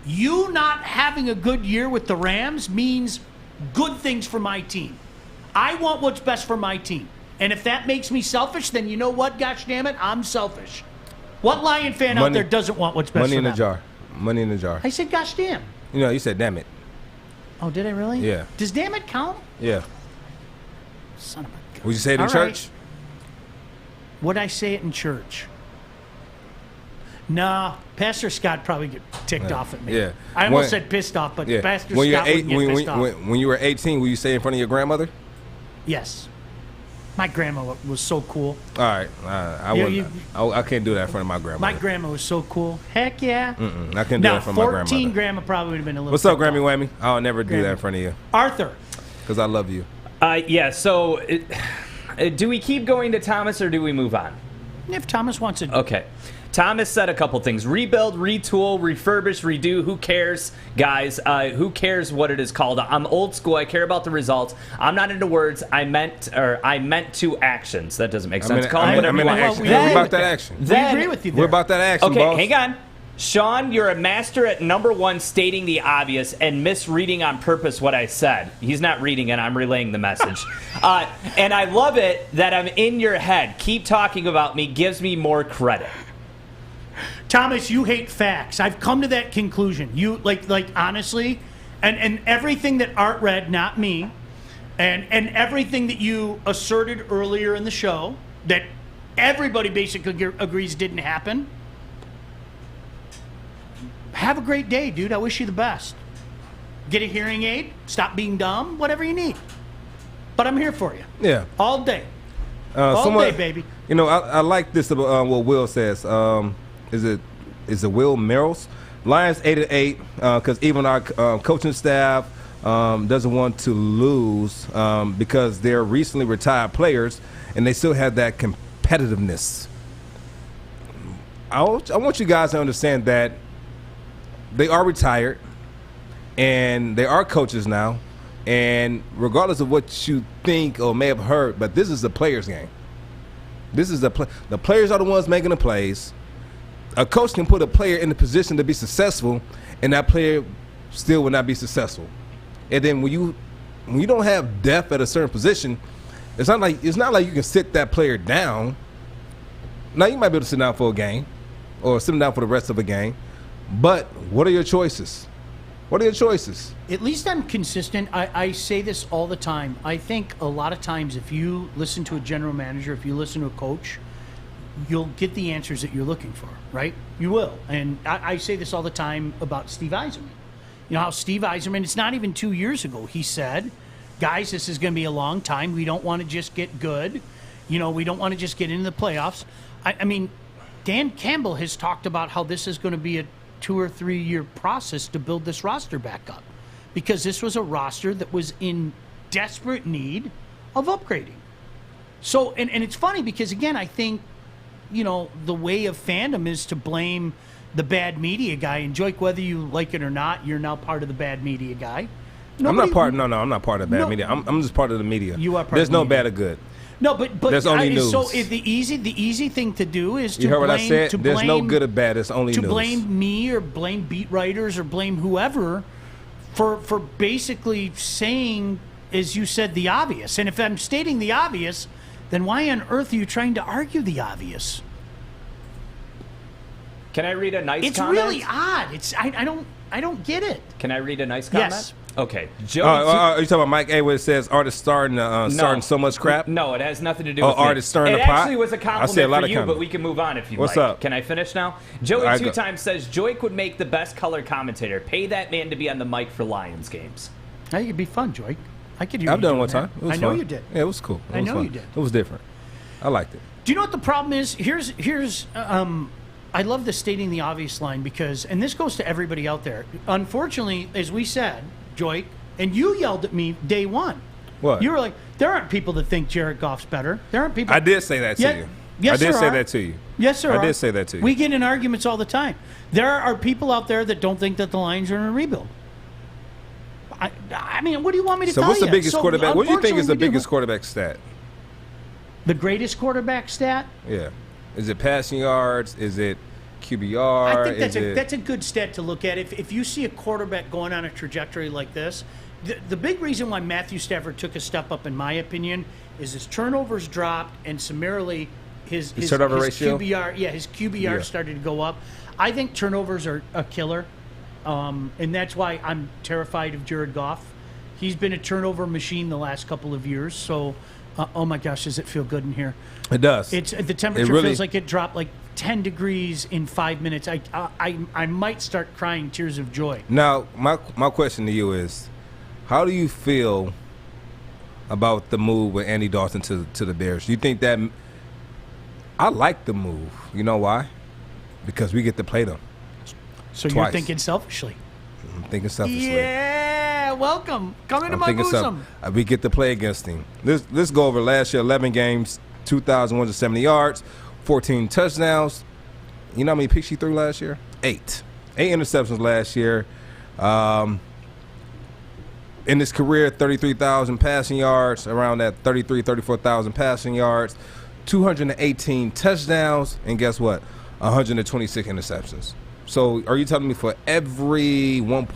You not having a good year with the Rams means good things for my team. I want what's best for my team. And if that makes me selfish, then you know what? Gosh damn it, I'm selfish. What Lion fan out there doesn't want what's best for them? Money in the jar. Money in the jar. I said, gosh damn. You said damn it. Oh, did I really? Yeah. Does damn it count? Yeah. Son of a gun. Would you say it in church? Right. Would I say it in church? Nah, Pastor Scott probably get ticked off at me. Yeah. I almost said pissed off, but Pastor Scott wouldn't get pissed off. When you were 18, will you say in front of your grandmother? Yes. My grandma was so cool. All right. I can't do that in front of my grandma. My grandma was so cool. Heck yeah. I can't do that in front of my grandmother. 14 grandma probably would have been a little. What's up, Grammy Whammy? I'll never do that in front of you. Arthur. Because I love you. Yeah, so do we keep going to Thomas or do we move on? If Thomas wants it. Okay. Thomas said a couple things. Rebuild, retool, refurbish, redo. Who cares, guys? Who cares what it is called? I'm old school. I care about the results. I'm not into words. I meant to actions. That doesn't make sense. Call it whatever you want. We're about that action. We agree with you there. We're about that action, Okay, boss. hang on. Sean, you're a master at number one, stating the obvious and misreading on purpose what I said. He's not reading it. I'm relaying the message. And I love it that I'm in your head. Keep talking about me gives me more credit. Thomas, you hate facts. I've come to that conclusion. You like honestly, and everything that Art read, not me, and everything that you asserted earlier in the show that everybody basically agrees didn't happen. Have a great day, dude. I wish you the best. Get a hearing aid. Stop being dumb. Whatever you need. But I'm here for you. Yeah. All day. All day, baby. I like this about what Will says. Is it Will Merrills? Lions 8-8 because even our coaching staff doesn't want to lose because they're recently retired players and they still have that competitiveness. I want you guys to understand that they are retired and they are coaches now, and regardless of what you think or may have heard, but this is the players' game. This is the players are the ones making the plays. A coach can put a player in the position to be successful, and that player still will not be successful. And then when you don't have depth at a certain position, it's not like you can sit that player down. Now you might be able to sit down for a game, or sit him down for the rest of the game. But what are your choices? What are your choices? At least I'm consistent. I say this all the time. I think a lot of times if you listen to a general manager, if you listen to a coach, you'll get the answers that you're looking for, right? You will. And I say this all the time about Steve Yzerman. You know how Steve Yzerman, it's not even 2 years ago, he said, guys, this is going to be a long time. We don't want to just get good. You know, we don't want to just get into the playoffs. I mean, Dan Campbell has talked about how this is going to be a 2 or 3 year process to build this roster back up, because this was a roster that was in desperate need of upgrading. So, and it's funny because, again, I think, you know, the way of fandom is to blame the bad media guy. And Joique, whether you like it or not, you're now part of the bad media guy. I'm not part of the bad media. I'm just part of the media. You are part There's of the no media. bad or good. No, but there's only news. So the easy thing to do is to you heard blame, what I said? to There's no blame- good or bad. It's only to news. blame me or blame beat writers or blame whoever for basically saying, as you said, the obvious. And if I'm stating the obvious, then why on earth are you trying to argue the obvious? Can I read a nice It's comment? really odd. I don't get it. Can I read a nice comment? Yes. Okay. Are you talking about Mike A? Where it says artists starting so much crap? No, it has nothing to do Oh, with me. artists stirring it the pot? actually was a I compliment see a lot for of you, but comments. we can move on if you What's like. up? Can I finish now? All Joey right, two go. times says Joique would make the best color commentator. Pay that man to be on the mic for Lions games. I think it'd be fun, Joique. I could hear I've you done doing one that. time. It was I know fun. you did. Yeah, it was cool. It I was know fun. you did. It was different. I liked it. Do you know what the problem is? Here's I love the stating the obvious line because, and this goes to everybody out there. Unfortunately, as we said, Joique, and you yelled at me day one. What? You were like, there aren't people that think Jared Goff's better. There aren't people. I did say that to Yeah, you. Yes, I did there say are. that to you. Yes, there I are. did say that to you. We get in arguments all the time. There are people out there that don't think that the Lions are in a rebuild. I mean, what do you want me to So tell you? what's the biggest So, quarterback? What do you think is the unfortunately, we do. biggest quarterback stat? The greatest quarterback stat? Yeah. Is it passing yards? Is it QBR? I think Is that's a good stat to look at. If you see a quarterback going on a trajectory like this, the big reason why Matthew Stafford took a step up, in my opinion, is his turnovers dropped and summarily his turnover ratio? QBR, his QBR started to go up. I think turnovers are a killer, and that's why I'm terrified of Jared Goff. He's been a turnover machine the last couple of years. So, oh my gosh, does it feel good in here? It does. It's the temperature really- feels like it dropped like 10 degrees in 5 minutes. I might start crying tears of joy. Now, my question to you is, how do you feel about the move with Andy Dalton to the Bears? Do you think that I like the move? You know why? Because we get to play them. So twice. you're thinking selfishly. I'm thinking selfishly. Yeah, welcome. Come into I'm my thinking bosom. we get to play against him. Let's go over last year. 11 games, 2,170 yards, 14 touchdowns. You know how many picks he threw last year? 8 interceptions last year. In his career, 33,000 passing yards, around that 34,000 passing yards, 218 touchdowns, and guess what? 126 interceptions. So are you telling me for every 1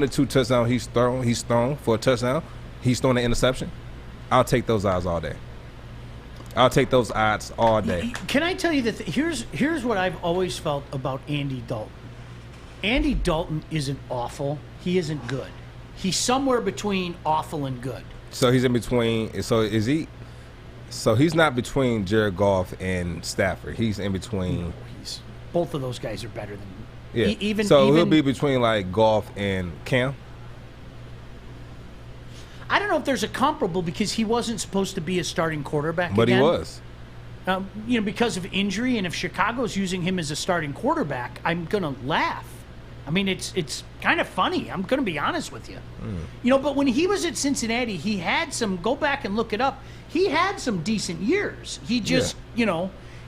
or 2 touchdowns he's thrown for a touchdown, he's thrown an interception? I'll take those odds all day. I'll take those odds all day. Can I tell you that here's what I've always felt about Andy Dalton. Andy Dalton isn't awful. He isn't good. He's somewhere between awful and good. So he's in between. So is he? So he's not between Jared Goff and Stafford. He's in between. Both of those guys are better than Yeah. even. He'll be between like Goff and Cam. I don't know if there's a comparable because he wasn't supposed to be a starting quarterback. But again. he was. Because of injury, and if Chicago's using him as a starting quarterback, I'm gonna laugh. I mean, it's kind of funny. I'm gonna be honest with you. But when he was at Cincinnati, he had some. Go back and look it up. He had some decent years. He just,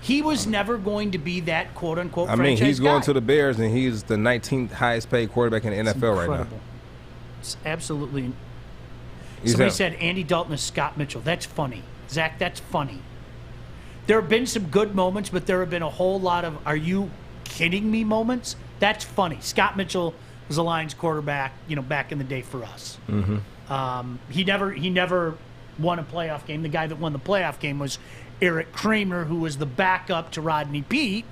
he was never going to be that quote unquote. I mean, franchise he's going guy. to the Bears, and he's the 19th highest paid quarterback in the NFL right now. Incredible. It's absolutely. He's Somebody out. said Andy Dalton is Scott Mitchell. That's funny. Zach, that's funny. There have been some good moments, but there have been a whole lot of "are you kidding me" moments. That's funny. Scott Mitchell was a Lions quarterback, back in the day for us. Mm-hmm. He never won a playoff game. The guy that won the playoff game was Eric Kramer, who was the backup to Rodney Peete.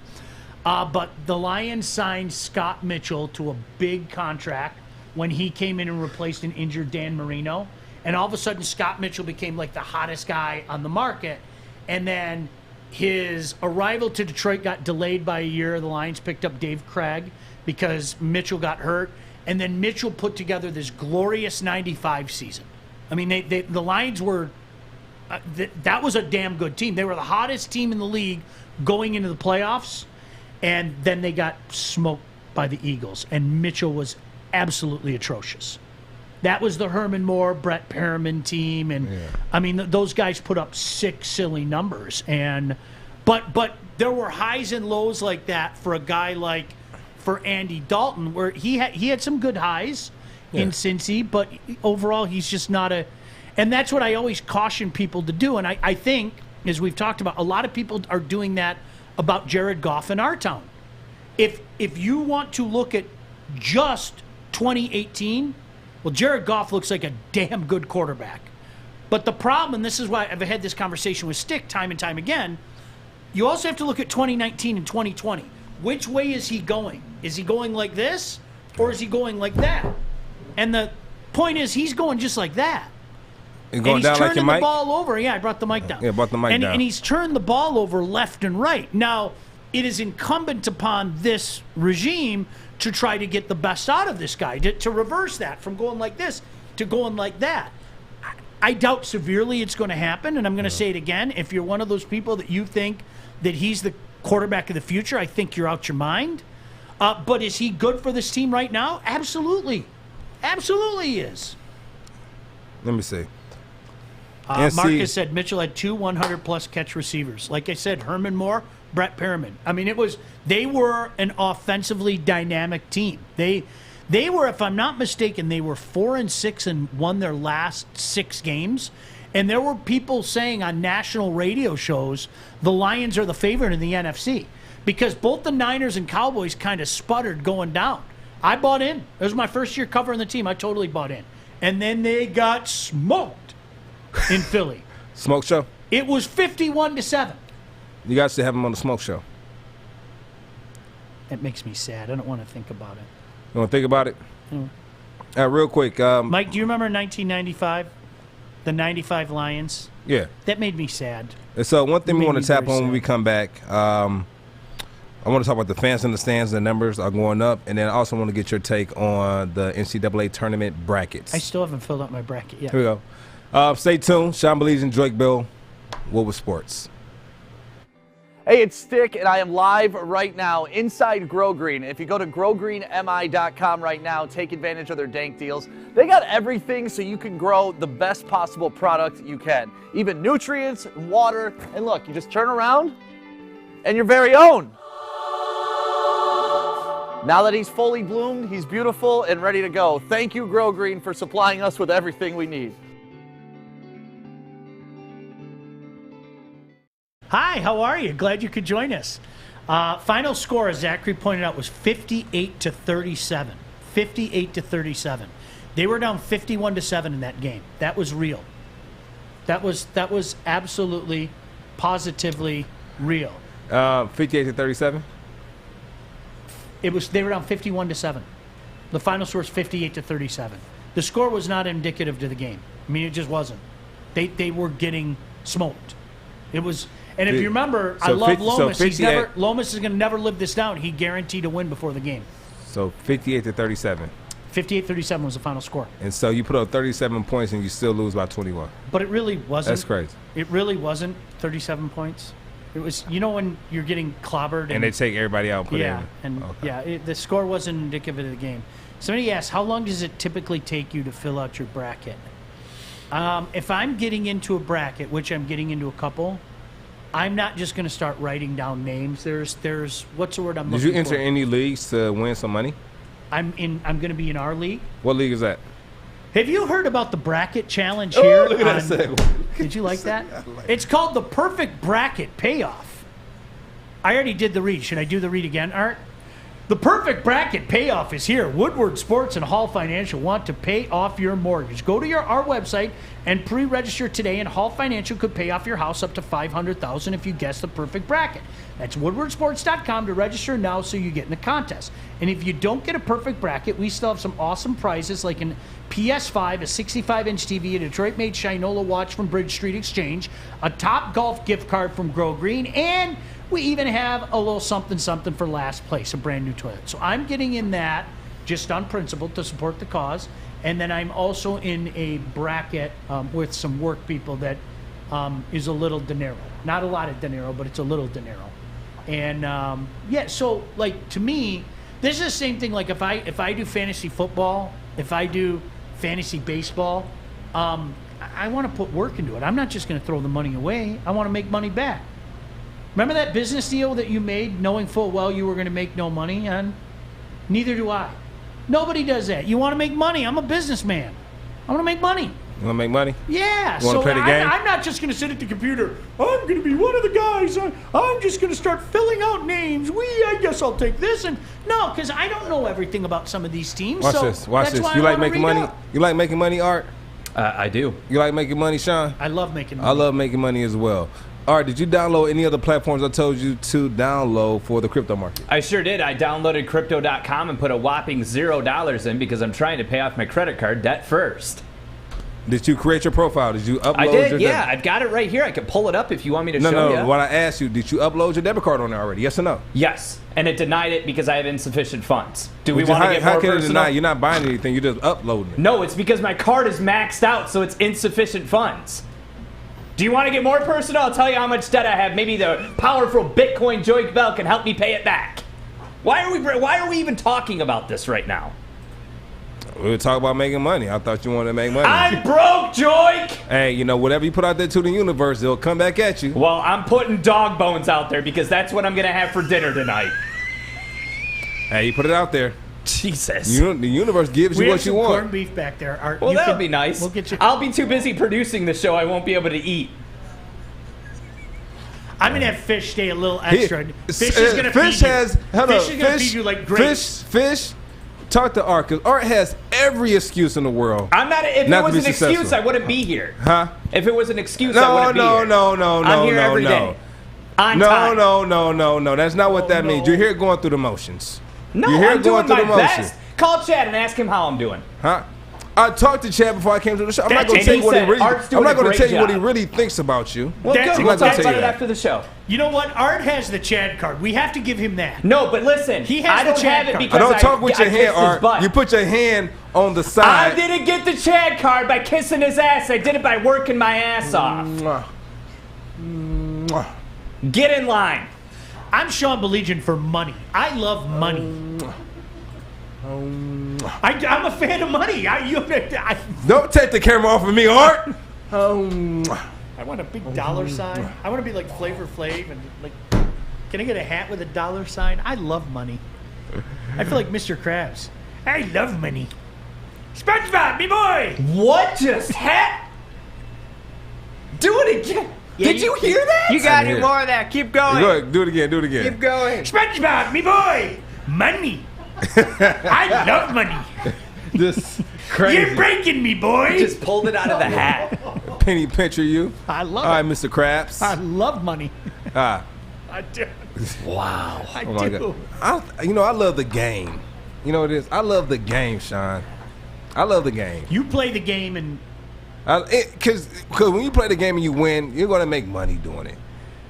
But the Lions signed Scott Mitchell to a big contract when he came in and replaced an injured Dan Marino. And all of a sudden, Scott Mitchell became like the hottest guy on the market. And then his arrival to Detroit got delayed by a year. The Lions picked up Dave Craig because Mitchell got hurt. And then Mitchell put together this glorious 95 season. I mean, the Lions were that was a damn good team. They were the hottest team in the league going into the playoffs. And then they got smoked by the Eagles. And Mitchell was absolutely atrocious. That was the Herman Moore, Brett Perriman team. And, I mean, those guys put up sick, silly numbers. But there were highs and lows like that for a guy like for Andy Dalton, where he had some good highs in Cincy, but overall he's just not a – and that's what I always caution people to do. And I think, as we've talked about, a lot of people are doing that about Jared Goff in our town. If you want to look at just 2018, well, Jared Goff looks like a damn good quarterback. But the problem, and this is why I've had this conversation with Stick time and time again, you also have to look at 2019 and 2020. Which way is he going? Is he going like this, or is he going like that? And the point is, he's going just like that. And going down like your turning the mic? ball over. Yeah, I brought the mic down. Yeah, brought the mic down. And he's turned the ball over left and right. Now, it is incumbent upon this regime to try to get the best out of this guy, to reverse that from going like this to going like that. I doubt severely it's going to happen, and I'm going to say it again. If you're one of those people that you think that he's the quarterback of the future, I think you're out your mind. But is he good for this team right now? Absolutely. Absolutely he is. Let me see. Marcus said Mitchell had 2 100-plus catch receivers. Like I said, Herman Moore, Brett Perriman. I mean, they were an offensively dynamic team. They were, if I'm not mistaken, they were 4-6 and won their last 6 games. And there were people saying on national radio shows the Lions are the favorite in the NFC because both the Niners and Cowboys kind of sputtered going down. I bought in. It was my first year covering the team. I totally bought in. And then they got smoked in Philly. Smoke show? It was 51-7. You guys should have him on the smoke show. That makes me sad. I don't want to think about it. You want to think about it? Real quick. Mike, do you remember 1995? The 95 Lions? Yeah. That made me sad. And so one thing we want to tap on sad. when we come back, I want to talk about the fans in the stands. The numbers are going up. And then I also want to get your take on the NCAA tournament brackets. I still haven't filled out my bracket yet. Here we go. Stay tuned. Sean Baligian, Joique Bill, Woodward Sports. Hey, it's Stick, and I am live right now inside Grow Green. If you go to growgreenmi.com right now, take advantage of their dank deals. They got everything so you can grow the best possible product you can. Even nutrients, water, and look, you just turn around and your very own. Now that he's fully bloomed, he's beautiful and ready to go. Thank you, Grow Green, for supplying us with everything we need. Hi, how are you? Glad you could join us. Final score, as Zachary pointed out, was 58-37. 58-37. They were down 51-7 in that game. That was real. That was absolutely, positively real. 58-37. They were down 51-7. The final score was 58-37. The score was not indicative to the game. I mean, it just wasn't. They were getting smoked. It was. And if you remember, I love Lomas. Lomas is going to never live this down. He guaranteed a win before the game. So 58-37. 58-37 was the final score. And so you put up 37 points and you still lose by 21. But it really wasn't. That's crazy. It really wasn't 37 points. It was, when you're getting clobbered. And they take everybody out and put the score wasn't indicative of the game. Somebody asked, how long does it typically take you to fill out your bracket? If I'm getting into a bracket, which I'm getting into a couple, I'm not just going to start writing down names. There's what's the word I'm looking for? Did you enter any leagues to win some money? I'm going to be in our league. What league is that? Have you heard about the bracket challenge here? Look at that. Did you like that? It's called the Perfect Bracket Payoff. I already did the read. Should I do the read again, Art? The perfect bracket payoff is here. Woodward Sports and Hall Financial want to pay off your mortgage. Go to our website and pre-register today, and Hall Financial could pay off your house up to $500,000 if you guess the perfect bracket. That's woodwardsports.com to register now so you get in the contest. And if you don't get a perfect bracket, we still have some awesome prizes like an PS5, a 65-inch TV, a Detroit-made Shinola watch from Bridge Street Exchange, a Top Golf gift card from Grow Green, and we even have a little something for last place, a brand new toilet. So I'm getting in that just on principle to support the cause. And then I'm also in a bracket with some work people that is a little dinero. Not a lot of dinero, but it's a little dinero. And yeah, so like to me, this is the same thing. Like if I do fantasy football, if I do fantasy baseball, I want to put work into it. I'm not just going to throw the money away. I want to make money back. Remember that business deal that you made knowing full well you were going to make no money on? Neither do I. Nobody does that. You want to make money. I'm a businessman. I want to make money. You want to make money? Yeah. You want to play the game? I'm not just going to sit at the computer. I'm going to be one of the guys. I'm just going to start filling out names. I guess I'll take this. And no, because I don't know everything about some of these teams. Watch so this. Watch that's this. why You I like wanna making read money? up. You like making money, Art? I do. You like making money, Sean? I love making money. I love making money as well. Art, did you download any other platforms I told you to download for the crypto market? I sure did. I downloaded crypto.com and put a whopping $0 in because I'm trying to pay off my credit card debt first. Did you create your profile? Did you upload I did, your yeah. I've got it right here. I can pull it up if you want me to show you. No. What I asked you, did you upload your debit card on there already? Yes or no? Yes, and it denied it because I have insufficient funds. Do we Well, want to get more how can it personal? deny? You're not buying anything. You're just uploading it. No, it's because my card is maxed out, so it's insufficient funds. Do you want to get more personal? I'll tell you how much debt I have. Maybe the powerful Bitcoin Joique Bell can help me pay it back. Why are we even talking about this right now? We were talking about making money. I thought you wanted to make money. I'm broke, Joique! Hey, you know, whatever you put out there to the universe, it'll come back at you. Well, I'm putting dog bones out there because that's what I'm going to have for dinner tonight. Hey, you put it out there. Jesus. The universe gives you what you want. Corned beef back there. Art, Well, that would be nice. We'll get you. I'll be too busy producing the show. I won't be able to eat. I'm gonna have Fish stay a little extra. Fish is gonna Fish feed has, you. hold Fish up, is gonna feed you like grapes. Fish, talk to Art, because Art has every excuse in the world. I'm not. If not it was to an be excuse, successful. I wouldn't be here. Huh? If it was an excuse, I wouldn't be here. No. I'm here every day. On time. No. That's not what that means. You're here going through the motions. No, You're here I'm going doing through my the best. motions. Call Chad and ask him how I'm doing. Huh? I talked to Chad before I came to the show. I'm not That's going to tell what you what he he really. said. Art's doing I'm not a going to great tell you what he job. really thinks about you. Well, That's good. it. We'll talk That's about it. it after the show. You know what? Art has the Chad card. We have to give him that. No, but listen, He has I the don't Chad have it card. because I don't talk with I your hand, kissed his Art. butt. You put your hand on the I side. didn't get the Chad card by kissing his ass. I did it by working my ass off. Get in line. I'm Sean Baligian for money. I love money. I'm a fan of money. Don't take the camera off of me, Art. I want a big dollar sign. I want to be like Flavor Flav and like. Can I get a hat with a dollar sign? I love money. I feel like Mr. Krabs. I love money. SpongeBob, me boy. What just happened? Do it again. Yeah, Did you hear that? You got any more of that? Keep going. Go ahead, do it again. Keep going. SpongeBob, me boy. Money. I love money. This crazy. You're breaking me, boy. He just pulled it out of the hat. Penny pincher you. I love All right, it. Mr. Krabs. I love money. Ah. I do. Wow. I Oh my do. God. I love the game. You know what it is? I love the game, Sean. I love the game. You play the game and Because when you play the game and you win, you're going to make money doing it.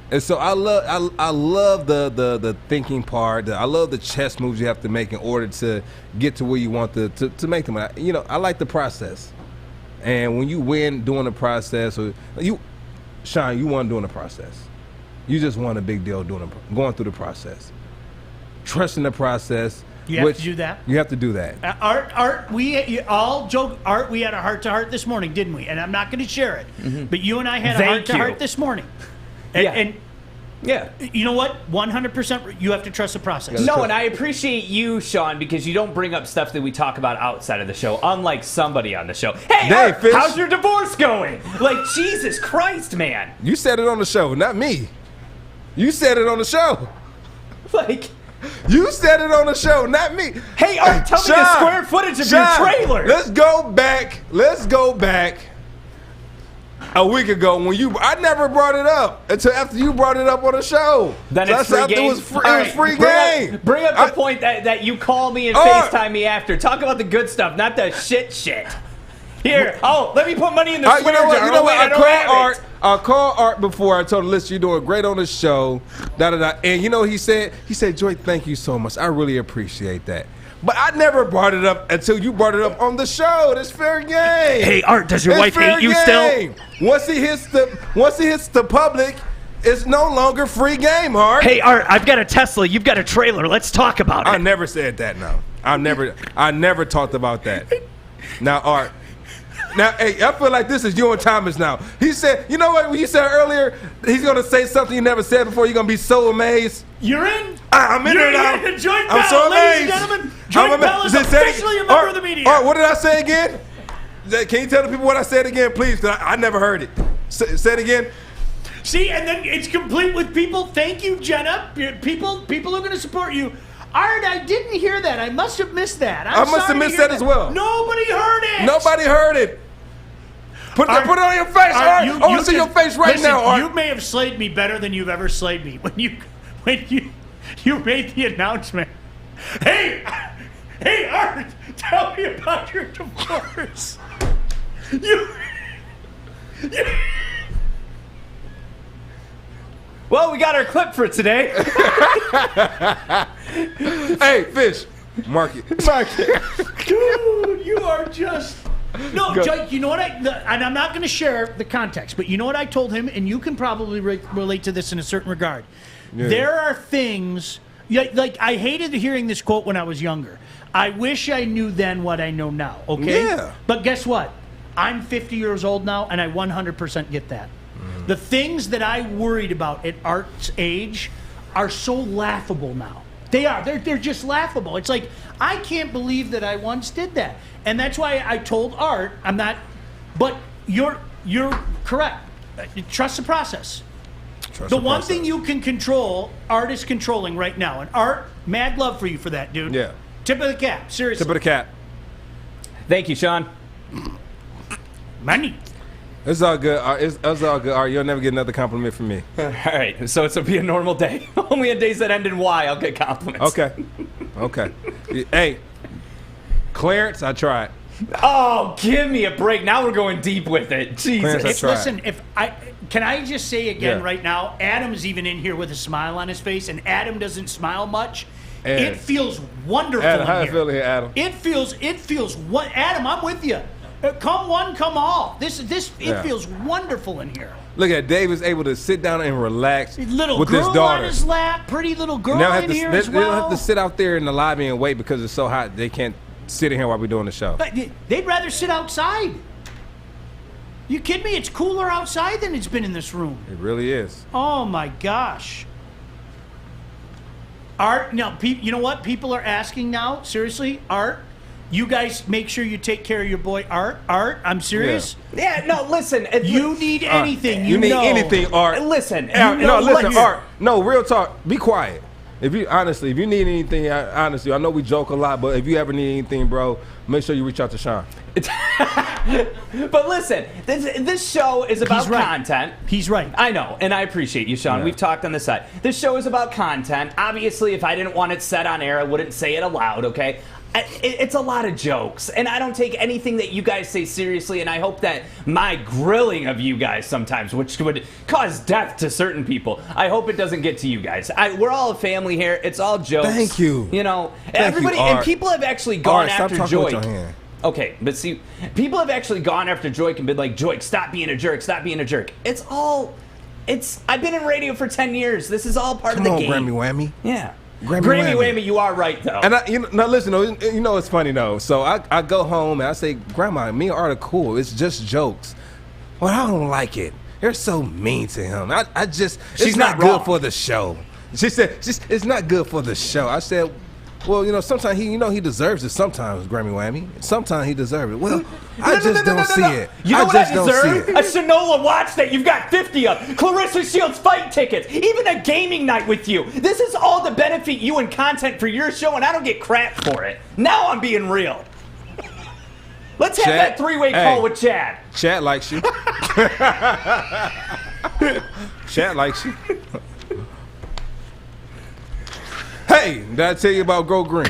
And so I love the thinking part. I love the chess moves you have to make in order to get to where you want to make them. You know, I like the process. And when you win doing the process, or Sean, you won doing the process. You just won a big deal going through the process. Trusting the process. You have to do that? You have to do that. Art, we all joke. Art, we had a heart-to-heart this morning, didn't we? And I'm not going to share it. Mm-hmm. But you and I had a heart-to-heart this morning. And Yeah. you know what? 100% you have to trust the process. No, and I appreciate you, Sean, because you don't bring up stuff that we talk about outside of the show, unlike somebody on the show. Hey, Art, Fish. how's your divorce going? Like, Jesus Christ, man. You said it on the show, not me. You said it on the show. Like, You said it on the show, not me. Hey, Art, tell me the square footage of your trailer. Let's go back a week ago when I never brought it up until after you brought it up on the show. Then it's free game. It was free game. Bring up the point that you call me and FaceTime me after. Talk about the good stuff, not the shit. Here, let me put money in the swear jar. You know what? I called Art before. I told him, listen, you're doing great on the show. And you know what he said? He said, Joique, thank you so much. I really appreciate that. But I never brought it up until you brought it up on the show. That's fair game. Hey, Art, does your wife hate you still? Once it hits the public, it's no longer free game, Art. Hey, Art, I've got a Tesla. You've got a trailer. Let's talk about it. I never said that. No, I never talked about that. Now, Art. Now, hey, I feel like this is you and Thomas now. He said, you know what? When you said earlier, he's going to say something you never said before. You're going to be so amazed. You're in. I'm in there now. You're in. Joique I'm Bell, so ladies amazed. and gentlemen. Joique Bell is officially a member of the media. Art, what did I say again? Can you tell the people what I said again, please? Because I never heard it. Say it again. See, and then it's complete with people. Thank you, Jenna. People are going to support you. Art, I didn't hear that. I must have missed that. I must have missed that as well. Nobody heard it. Nobody heard it. Put it on your face, Art. I want to see your face right now, Art. You may have slayed me better than you've ever slayed me when you made the announcement. Hey, Art, tell me about your divorce. Well, we got our clip for today. Hey, Fish, mark it. Dude, you are just... No, Joique, you know what and I'm not going to share the context, but you know what I told him, and you can probably relate to this in a certain regard. Yeah. There are things, like I hated hearing this quote when I was younger. I wish I knew then what I know now, okay? Yeah. But guess what? I'm 50 years old now, and I 100% get that. The things that I worried about at Art's age are so laughable now. They are. They're just laughable. It's like, I can't believe that I once did that. And that's why I told Art, I'm not, but you're correct. Trust the process. The one thing you can control, Art is controlling right now. And Art, mad love for you for that, dude. Yeah. Tip of the cap, seriously. Tip of the cap. Thank you, Sean. Money. It's all good. It's all good. Art, you'll never get another compliment from me. All right, so it'll be a normal day. Only on days that end in Y, I'll get compliments. Okay. Hey, Clarence, I tried. Oh, give me a break. Now we're going deep with it. Jesus. Listen, can I just say again right now, Adam's even in here with a smile on his face, and Adam doesn't smile much. It feels wonderful Adam, in how here. you feel here, Adam? It feels what Adam, I'm with you. Come one, come all. It feels wonderful in here. Look at Dave is able to sit down and relax Little with girl his daughter. on his lap, pretty little girl in here as They don't well. have to sit out there in the lobby and wait because it's so hot. They can't sit in here while we're doing the show. They'd rather sit outside. You kidding me? It's cooler outside than it's been in this room. It really is. Oh my gosh. Art, now, you know what? People are asking now, seriously, Art, you guys make sure you take care of your boy Art. Art, I'm serious. Yeah, no, listen. You need anything. You need anything, Art. Listen. Art. No, real talk. Be quiet. If you need anything, honestly, I know we joke a lot, but if you ever need anything, bro, make sure you reach out to Sean. But listen, this show is about content. He's right. I know, and I appreciate you, Sean. Yeah. We've talked on this side. This show is about content. Obviously, if I didn't want it said on air, I wouldn't say it aloud, okay? It's a lot of jokes, and I don't take anything that you guys say seriously, and I hope that my grilling of you guys sometimes, which would cause death to certain people, I hope it doesn't get to you guys. We're all a family here. It's all jokes. Thank you. You know, Everybody, and people have actually gone Art, after stop talking with your Joique. hand. Okay, but see, people have actually gone after Joique and been like, Joique, stop being a jerk, stop being a jerk. I've been in radio for 10 years. This is all part of the game. Come on, Grammy Whammy. Yeah. Grammy Whammy, you are right, though. And now listen, you know it's funny, though. So I go home and I say, Grandma, me and Art are cool. It's just jokes. Well, I don't like it. You're so mean to him. She's not good for the show. She said, it's not good for the show. I said, Well, sometimes he deserves it. Sometimes, Grammy Whammy. Sometimes he deserves it. Well, I just don't see it. You know what I don't see deserve? it. A Shinola watch that you've got 50 of. Clarissa Shields fight tickets. Even a gaming night with you. This is all to benefit you and content for your show, and I don't get crap for it. Now I'm being real. Let's have that three-way call with Chad. Chad likes you. Chad likes you. Hey, did I tell you about Go Green?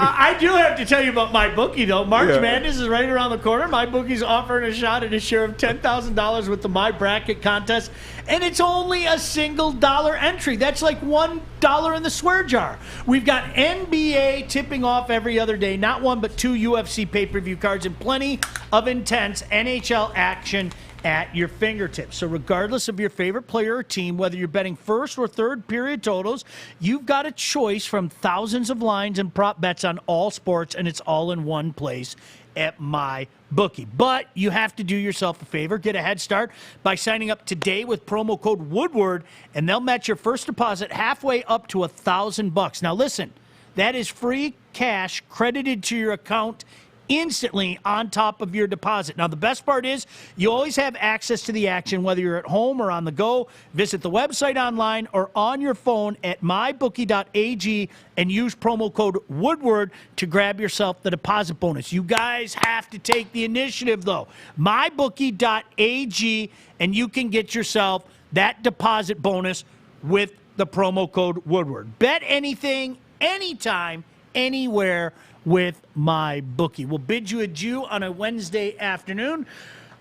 I do have to tell you about my bookie, though. March Madness is right around the corner. My bookie's offering a shot at a share of $10,000 with the My Bracket contest, and it's only a $1 entry. That's like $1 in the swear jar. We've got NBA tipping off every other day, not one but 2 UFC pay-per-view cards, and plenty of intense NHL action at your fingertips. So regardless of your favorite player or team, whether you're betting first or third period totals, you've got a choice from thousands of lines and prop bets on all sports, and it's all in one place at MyBookie. But you have to do yourself a favor. Get a head start by signing up today with promo code Woodward, and they'll match your first deposit halfway up to $1,000. Now listen, that is free cash credited to your account instantly on top of your deposit. Now, the best part is you always have access to the action, whether you're at home or on the go. Visit the website online or on your phone at mybookie.ag and use promo code Woodward to grab yourself the deposit bonus. You guys have to take the initiative, though. Mybookie.ag, and you can get yourself that deposit bonus with the promo code Woodward. Bet anything, anytime, anywhere with MyBookie. We'll bid you adieu on a Wednesday afternoon.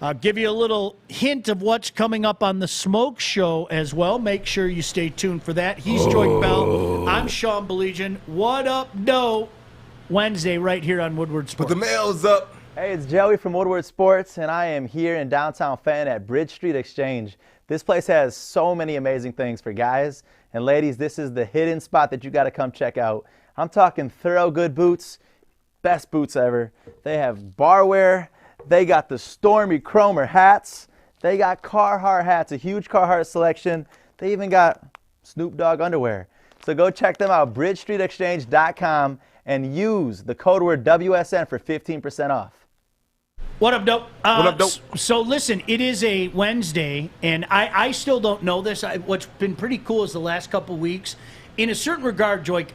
I'll give you a little hint of what's coming up on the Smoke Show as well. Make sure you stay tuned for that. He's Joique Bell. I'm Sean Baligian. What up, doe? Wednesday right here on Woodward Sports. Put the mails up. Hey, it's Joey from Woodward Sports, and I am here in downtown Fenton at Bridge Street Exchange. This place has so many amazing things for guys. And ladies, this is the hidden spot that you got to come check out. I'm talking thorough good boots. Best boots ever. They have barware. They got the Stormy Cromer hats. They got Carhartt hats, a huge Carhartt selection. They even got Snoop Dogg underwear. So go check them out, bridgestreetexchange.com, and use the code word WSN for 15% off. What up, dope? What up, dope? So listen, it is a Wednesday, and I still don't know this. What's been pretty cool is the last couple weeks, in a certain regard, Joique,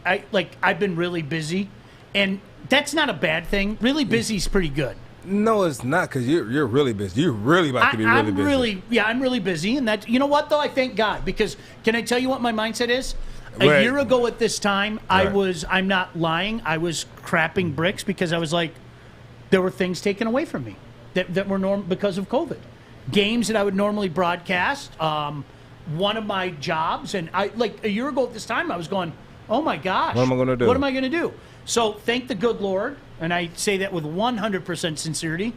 I've been really busy, and that's not a bad thing. Really busy is pretty good. No, it's not, because you're really busy. You're really about to be really busy. I'm really busy, and that, you know what, though? I thank God, because can I tell you what my mindset is? Right. A year ago at this time, Right. I'm not lying, I was crapping bricks because I was like, there were things taken away from me that were because of COVID. Games that I would normally broadcast, one of my jobs, and a year ago at this time, I was going, oh my gosh. What am I going to do? What am I going to do? So thank the good Lord, and I say that with 100% sincerity,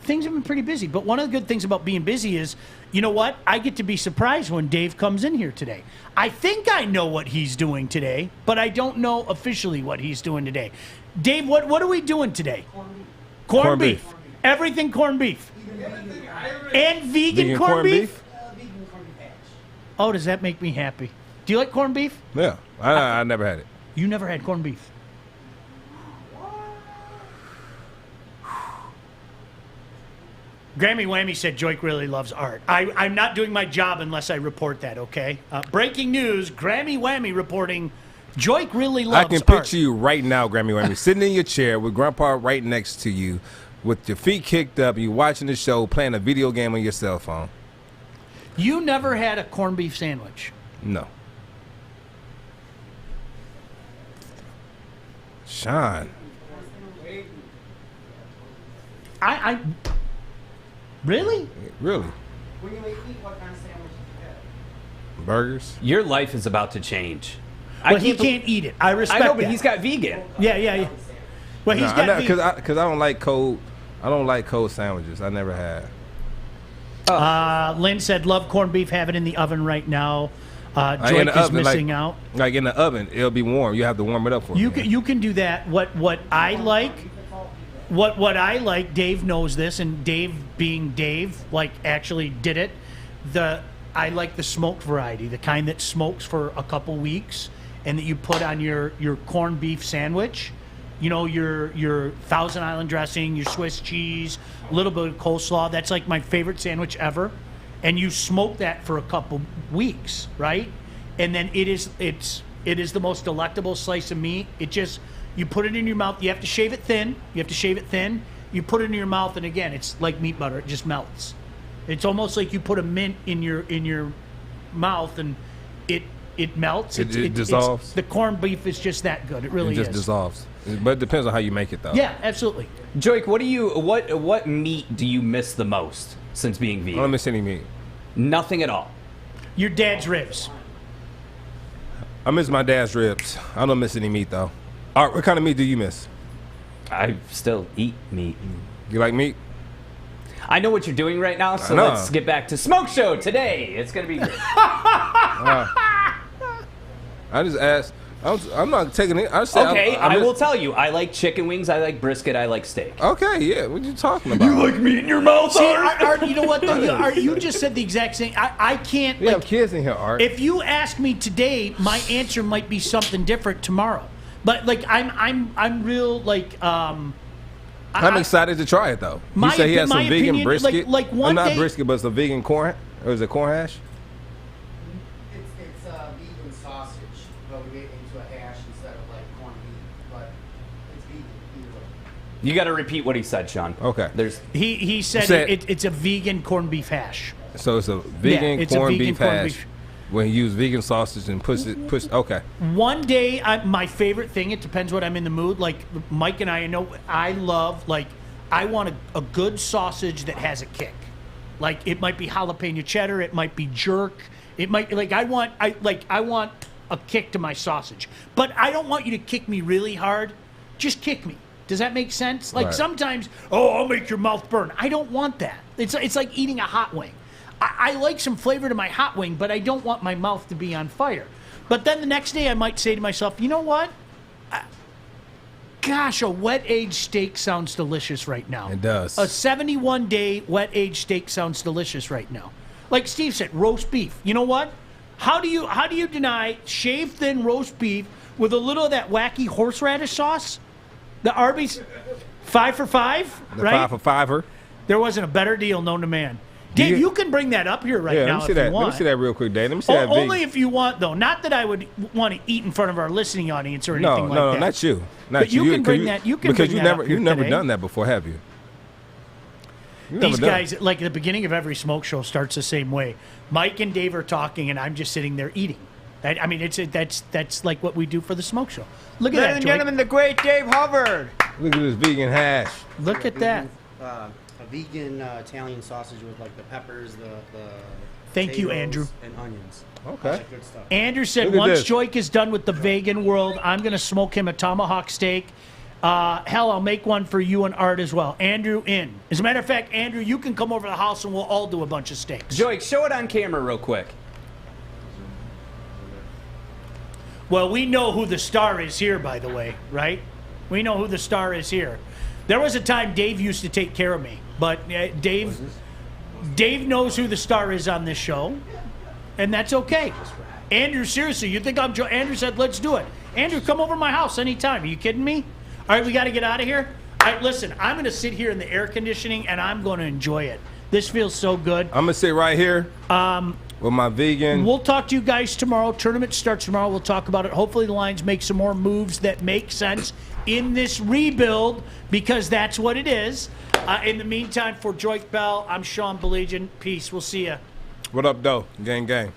things have been pretty busy. But one of the good things about being busy is, you know what? I get to be surprised when Dave comes in here today. I think I know what he's doing today, but I don't know officially what he's doing today. Dave, what are we doing today? Corned beef. Everything corned beef. And vegan corned beef? Oh, does that make me happy? Do you like corned beef? Yeah, I never had it. You never had corned beef? Grammy Whammy said Joique really loves art. I'm not doing my job unless I report that, okay? Breaking news, Grammy Whammy reporting Joique really loves art. I can picture you right now, Grammy Whammy, sitting in your chair with Grandpa right next to you with your feet kicked up, you watching the show, playing a video game on your cell phone. You never had a corned beef sandwich? No. Sean. I really? Really? When you eat, what kind of sandwich do you have? Burgers? Your life is about to change. Well, he can't eat it. I respect I know, but that. he's got vegan. Yeah. Well, he's got vegan. Because I don't like cold. I don't like cold sandwiches. I never had. Lynn said, love corned beef, have it in the oven right now. Joique is missing out. Like in the oven, it'll be warm. You have to warm it up for me. You can do that. What I like, what I like, Dave knows this, and Dave being Dave, actually did it. I like the smoked variety, the kind that smokes for a couple weeks and that you put on your corned beef sandwich. You know, your Thousand Island dressing, your Swiss cheese, a little bit of coleslaw. That's like my favorite sandwich ever. And you smoke that for a couple weeks, right? And then it is the most delectable slice of meat. You put it in your mouth. You have to shave it thin. You put it in your mouth, and again, it's like meat butter. It just melts. It's almost like you put a mint in your mouth, and it melts. It dissolves. The corned beef is just that good. It really is. It just dissolves. But it depends on how you make it, though. Yeah, absolutely. Joique, what meat do you miss the most since being vegan? I don't miss any meat. Nothing at all. Your dad's ribs. I miss my dad's ribs. I don't miss any meat, though. Art, what kind of meat do you miss? I still eat meat. You like meat? I know what you're doing right now, so let's get back to Smoke Show today. It's going to be great. I just asked. I'm not taking it. I will tell you. I like chicken wings. I like brisket. I like steak. Okay, yeah. What are you talking about? You like meat in your mouth, See, Art? Art, you know what, though? Art, you just said the exact same. I can't. We have kids in here, Art. If you ask me today, my answer might be something different tomorrow. But like, I'm real like. I'm excited to try it though. You say he has some vegan brisket. Like one not day, brisket, but it's a vegan corn. Or is it corn hash? It's a vegan sausage, but we made it into a hash instead of like corned beef. But it's vegan either way. You got to repeat what he said, Sean. Okay. He said it's a vegan corned beef hash. So it's a vegan corned beef hash. When you use vegan sausage and push. Okay. One day, my favorite thing. It depends what I'm in the mood. Like Mike and I know, I love I want a good sausage that has a kick. Like it might be jalapeno cheddar. It might be jerk. It might I want a kick to my sausage. But I don't want you to kick me really hard. Just kick me. Does that make sense? Like sometimes, I'll make your mouth burn. I don't want that. It's like eating a hot wing. I like some flavor to my hot wing, but I don't want my mouth to be on fire. But then the next day I might say to myself, you know what? Gosh, a wet-aged steak sounds delicious right now. It does. A 71-day wet-aged steak sounds delicious right now. Like Steve said, roast beef. You know what? How do you deny shaved thin roast beef with a little of that wacky horseradish sauce? The Arby's 5 for $5, right? 5 for $5. There wasn't a better deal known to man. Dave, you can bring that up here right now if you want. Let me see that real quick, Dave. Let me see that. Only if you want, though. Not that I would want to eat in front of our listening audience or anything like that. No, not you. But you can bring that. Because you've never done that before, have you? These guys, like at the beginning of every smoke show, starts the same way. Mike and Dave are talking, and I'm just sitting there eating. I mean, that's like what we do for the smoke show. Look at that, Ladies and gentlemen, the great Dave Hubbard. Look at this vegan hash. Look at that. A vegan Italian sausage with like the peppers, the Thank you, Andrew. And onions. Okay. Good stuff. Andrew said once Joique is done with the vegan world, I'm going to smoke him a tomahawk steak. Hell, I'll make one for you and Art as well. Andrew in. As a matter of fact, Andrew, you can come over to the house and we'll all do a bunch of steaks. Joique, show it on camera real quick. Well, we know who the star is here, by the way, right? We know who the star is here. There was a time Dave used to take care of me, but Dave knows who the star is on this show, and that's okay. Andrew, seriously, you think I'm Joe? Andrew said, let's do it. Andrew, come over to my house anytime. Are you kidding me? All right, we got to get out of here. All right, listen, I'm going to sit here in the air conditioning, and I'm going to enjoy it. This feels so good. I'm going to sit right here with my vegan. We'll talk to you guys tomorrow. Tournament starts tomorrow. We'll talk about it. Hopefully the Lions make some more moves that make sense in this rebuild, because that's what it is. In the meantime, for Joique Bell, I'm Sean Baligian. Peace. We'll see you. What up, though? Gang, gang.